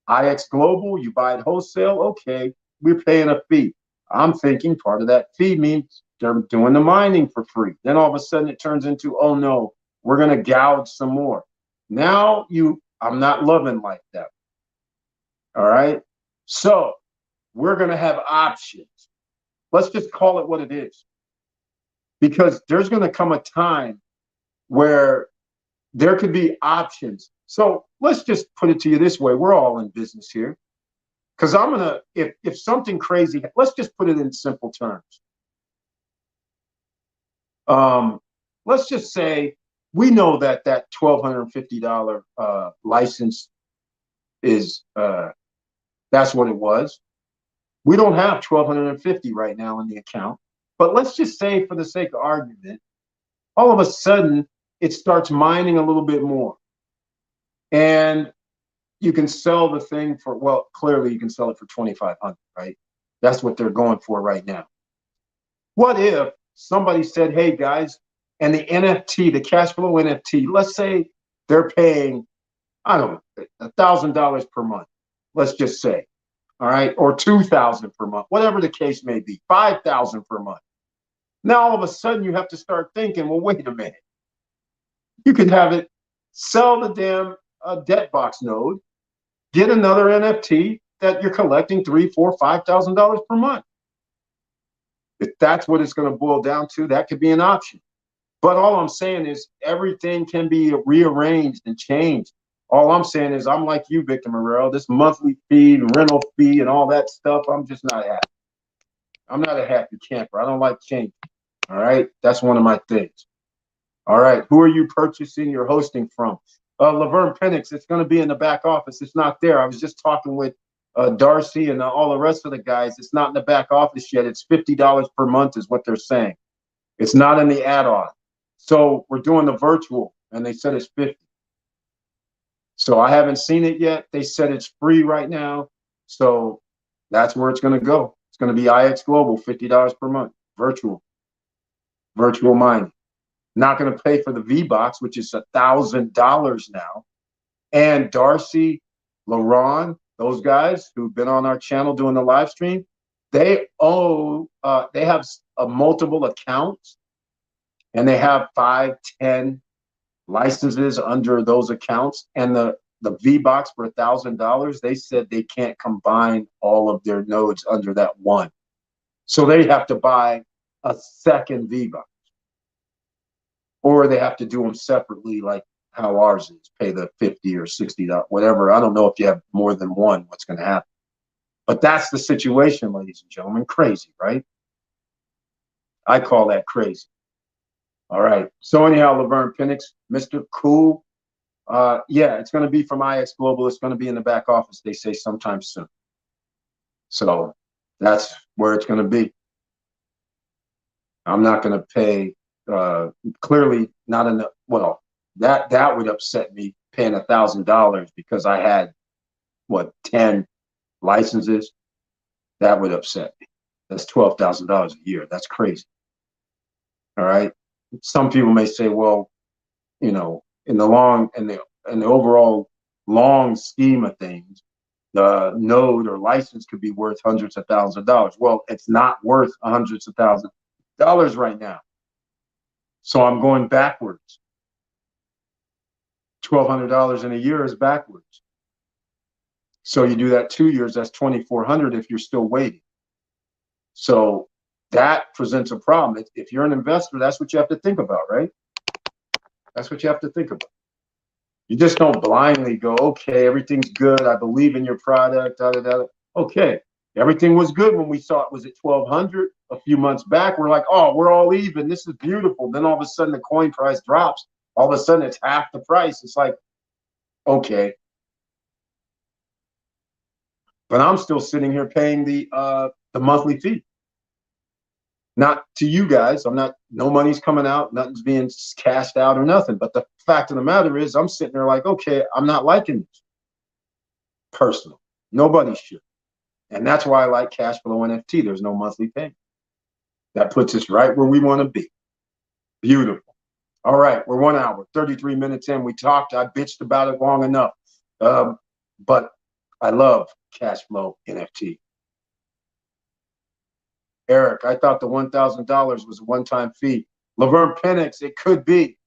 IX Global, you buy it wholesale, okay, we're paying a fee. I'm thinking part of that fee means they're doing the mining for free. Then all of a sudden it turns into, oh no, we're going to gouge some more. Now I'm not loving like that. All right? So we're going to have options. Let's just call it what it is. Because there's going to come a time where there could be options. So let's just put it to you this way. We're all in business here. Because I'm going to, if something crazy, let's just put it in simple terms. Let's just say we know that $1,250 license is, that's what it was. We don't have $1,250 right now in the account. But let's just say, for the sake of argument, all of a sudden, it starts mining a little bit more. And you can sell the thing for, well, clearly you can sell it for $2,500, right? That's what they're going for right now. What if somebody said, hey, guys, and the NFT, the cash flow NFT, let's say they're paying, I don't know, $1,000 per month, let's just say. all right, or 2,000 per month, whatever the case may be, 5,000 per month. Now, all of a sudden, you have to start thinking, well, wait a minute. You could have it, sell the damn debt box node, get another NFT that you're collecting $3,000, $4,000, $5,000 per month. If that's what it's going to boil down to, that could be an option. But all I'm saying is everything can be rearranged and changed. All I'm saying is I'm like you, Victor Morel, this monthly fee, rental fee, and all that stuff, I'm just not happy. I'm not a happy camper. I don't like change. All right? That's one of my things. All right. Who are you purchasing your hosting from? Laverne Penix, it's going to be in the back office. It's not there. I was just talking with Darcy and all the rest of the guys. It's not in the back office yet. It's $50 per month is what they're saying. It's not in the add-on. So we're doing the virtual, and they said it's 50. So I haven't seen it yet. They said it's free right now. So that's where it's going to go. It's going to be IX Global, $50 per month, virtual mining. Not going to pay for the V-Box, which is $1,000 now. And Darcy, LaRon, those guys who've been on our channel doing the live stream, they have multiple accounts, and they have 5, 10 licenses under those accounts. And the V-Box for $1,000, they said they can't combine all of their nodes under that one. So they have to buy a second V-Box. Or they have to do them separately, like how ours is, pay the $50 or $60, whatever. I don't know if you have more than one, what's going to happen. But that's the situation, ladies and gentlemen. Crazy, right? I call that crazy. All right. So anyhow, Laverne Penix, Mr. Cool. Yeah, it's going to be from IX Global. It's going to be in the back office, they say, sometime soon. So that's where it's going to be. I'm not going to pay. Clearly not enough. Well, that would upset me, paying $1,000 because I had 10 licenses. That would upset me. That's $12,000 a year. That's crazy. All right. Some people may say, well, in the overall long scheme of things, the node or license could be worth hundreds of thousands of dollars. Well, it's not worth hundreds of thousands of dollars right now. So I'm going backwards. $1,200 in a year is backwards. So you do that 2 years, that's $2,400 if you're still waiting. So that presents a problem. If you're an investor, that's what you have to think about, right? That's what you have to think about. You just don't blindly go, okay, everything's good. I believe in your product. Da, da, da. Okay, everything was good when we saw it was at $1,200 a few months back. We're like, oh, we're all even. This is beautiful. Then all of a sudden the coin price drops. All of a sudden it's half the price. It's like, okay. But I'm still sitting here paying the monthly fee. Not to you guys. No money's coming out. Nothing's being cashed out or nothing. But the fact of the matter is I'm sitting there like, okay, I'm not liking this. Personal. Nobody should. And that's why I like cash flow NFT. There's no monthly payment. That puts us right where we want to be. Beautiful. All right, we're 1 hour, 33 minutes in. We talked. I bitched about it long enough. But I love cash flow NFT. Eric, I thought the $1,000 was a one-time fee. Laverne Penix, it could be.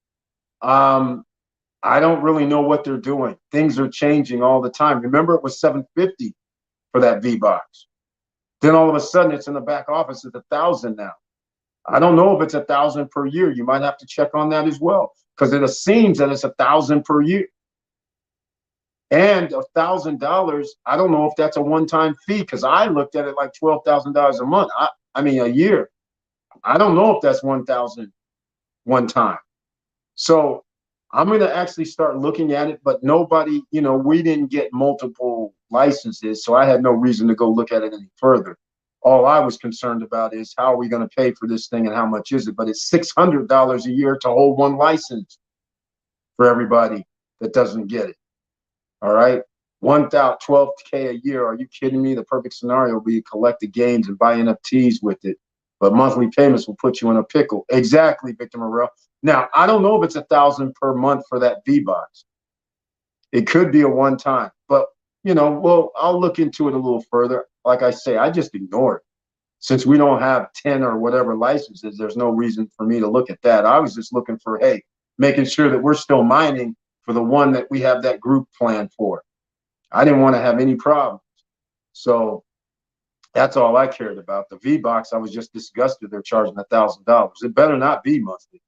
I don't really know what they're doing. Things are changing all the time. Remember, it was $750 for that V-Box. Then all of a sudden, it's in the back office at $1,000 now. I don't know if it's $1,000 per year. You might have to check on that as well, because it seems that it's $1,000 per year. And $1,000, I don't know if that's a one-time fee, because I looked at it like $12,000 a month. I mean, a year. I don't know if that's $1,000 one time. So I'm going to actually start looking at it, but nobody, we didn't get multiple licenses, so I had no reason to go look at it any further. All I was concerned about is how are we going to pay for this thing and how much is it? But it's $600 a year to hold one license for everybody that doesn't get it. All right. $12K a year. Are you kidding me? The perfect scenario will be collect the gains and buy NFTs with it. But monthly payments will put you in a pickle. Exactly, Victor Morel. Now, I don't know if it's $1,000 per month for that V-Box. It could be a one-time. But well, I'll look into it a little further. Like I say, I just ignore it. Since we don't have 10 or whatever licenses, there's no reason for me to look at that. I was just looking for, hey, making sure that we're still mining for the one that we have that group plan for. I didn't want to have any problems. So that's all I cared about. The V-Box, I was just disgusted they're charging $1,000. It better not be monthly.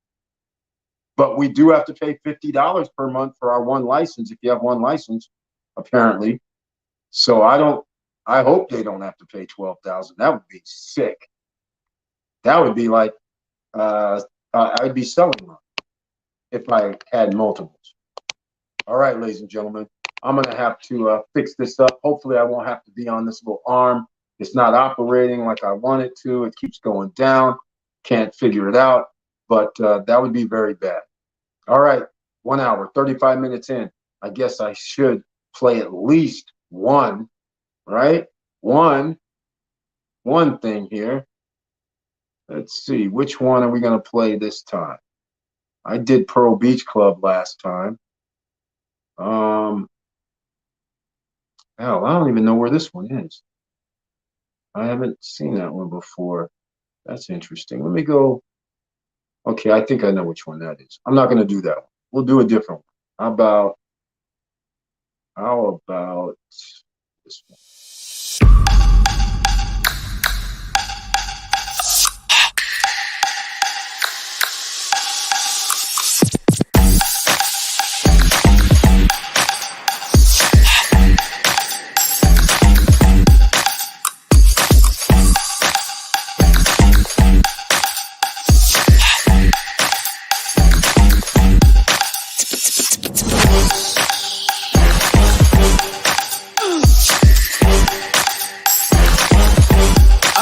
But we do have to pay $50 per month for our one license if you have one license, apparently. So I hope they don't have to pay $12,000. That would be sick. That would be like I'd be selling them if I had multiples. All right, ladies and gentlemen, I'm gonna have to fix this up. Hopefully I won't have to be on this little arm. It's not operating like I want it to. It keeps going down. Can't figure it out, but that would be very bad. All right, 1 hour, 35 minutes in. I guess I should play at least one, right? One thing here. Let's see, which one are we going to play this time? I did Pearl Beach Club last time. Hell, I don't even know where this one is. I haven't seen that one before. That's interesting. Let me go. Okay, I think I know which one that is. I'm not going to do that one. We'll do a different one. How about this one?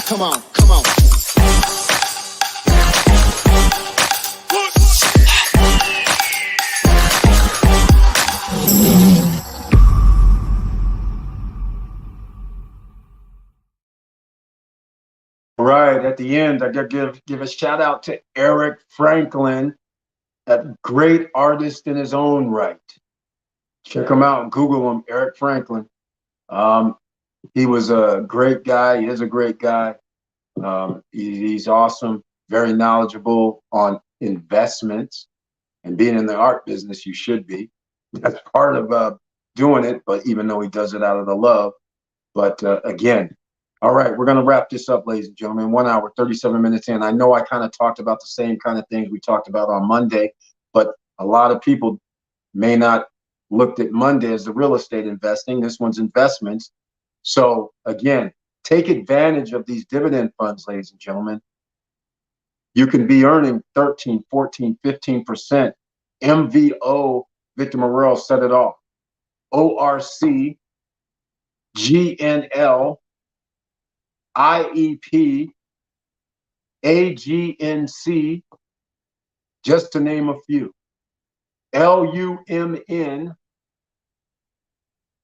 Come on, come on. All right, at the end, I got to give a shout out to Eric Franklin, a great artist in his own right. Check him out and Google him, Eric Franklin. He was a great guy. He is a great guy. He's awesome, very knowledgeable on investments, and being in the art business, you should be. That's part of doing it, but even though he does it out of the love. But again, all right, we're going to wrap this up, ladies and gentlemen. 1 hour, 37 minutes in. I know I kind of talked about the same kind of things we talked about on Monday, but a lot of people may not looked at Monday as the real estate investing. This one's investments. So again, take advantage of these dividend funds, ladies and gentlemen. You can be earning 13, 14, 15%. MVO, Victor Morrell said it all. ORC, GNL, IEP, AGNC, just to name a few. LUMN,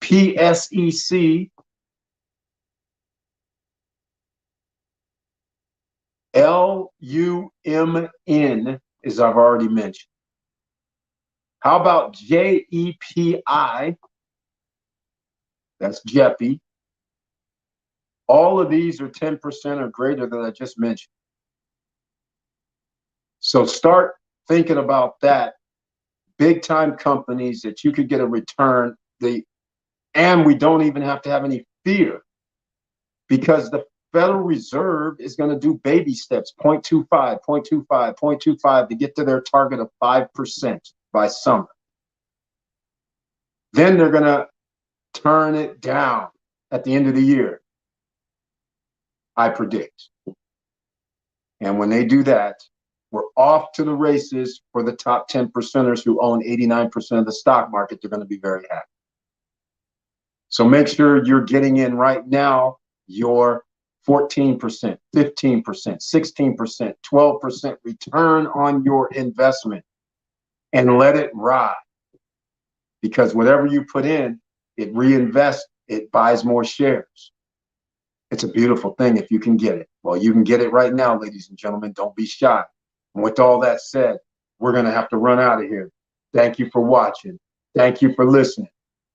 PSEC, LUMN, as I've already mentioned. How about JEPI? That's JEPI. All of these are 10% or greater that I just mentioned. So start thinking about that. Big time companies that you could get a return. And we don't even have to have any fear, because the Federal Reserve is going to do baby steps, 0.25, 0.25, 0.25 to get to their target of 5% by summer. Then they're going to turn it down at the end of the year, I predict. And when they do that, we're off to the races for the top 10 percenters who own 89% of the stock market. They're going to be very happy. So make sure you're getting in right now your 14%, 15%, 16%, 12% return on your investment, and let it ride. Because whatever you put in, it reinvests, it buys more shares. It's a beautiful thing if you can get it. Well, you can get it right now, ladies and gentlemen. Don't be shy. And with all that said, we're going to have to run out of here. Thank you for watching. Thank you for listening.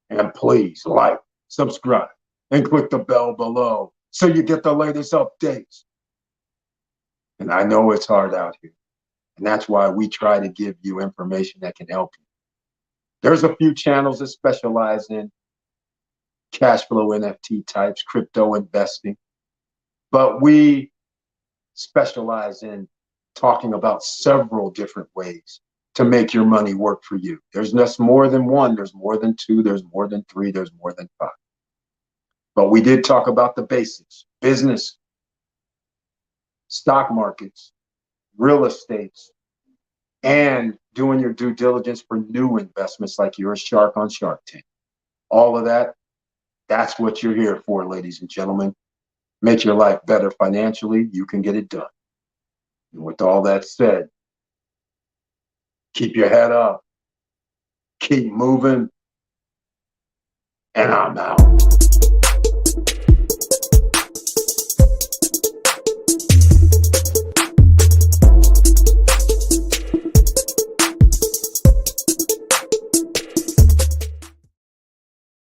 And please like, subscribe, and click the bell below so you get the latest updates. And I know it's hard out here, and that's why we try to give you information that can help you. There's a few channels that specialize in cash flow NFT types, crypto investing, but we specialize in talking about several different ways to make your money work for you. There's just more than one, there's more than two, there's more than three, there's more than five. But we did talk about the basics: business, stock markets, real estates, and doing your due diligence for new investments like you're a shark on Shark Tank. All of that, that's what you're here for, ladies and gentlemen. Make your life better financially, you can get it done. And with all that said, keep your head up, keep moving, and I'm out.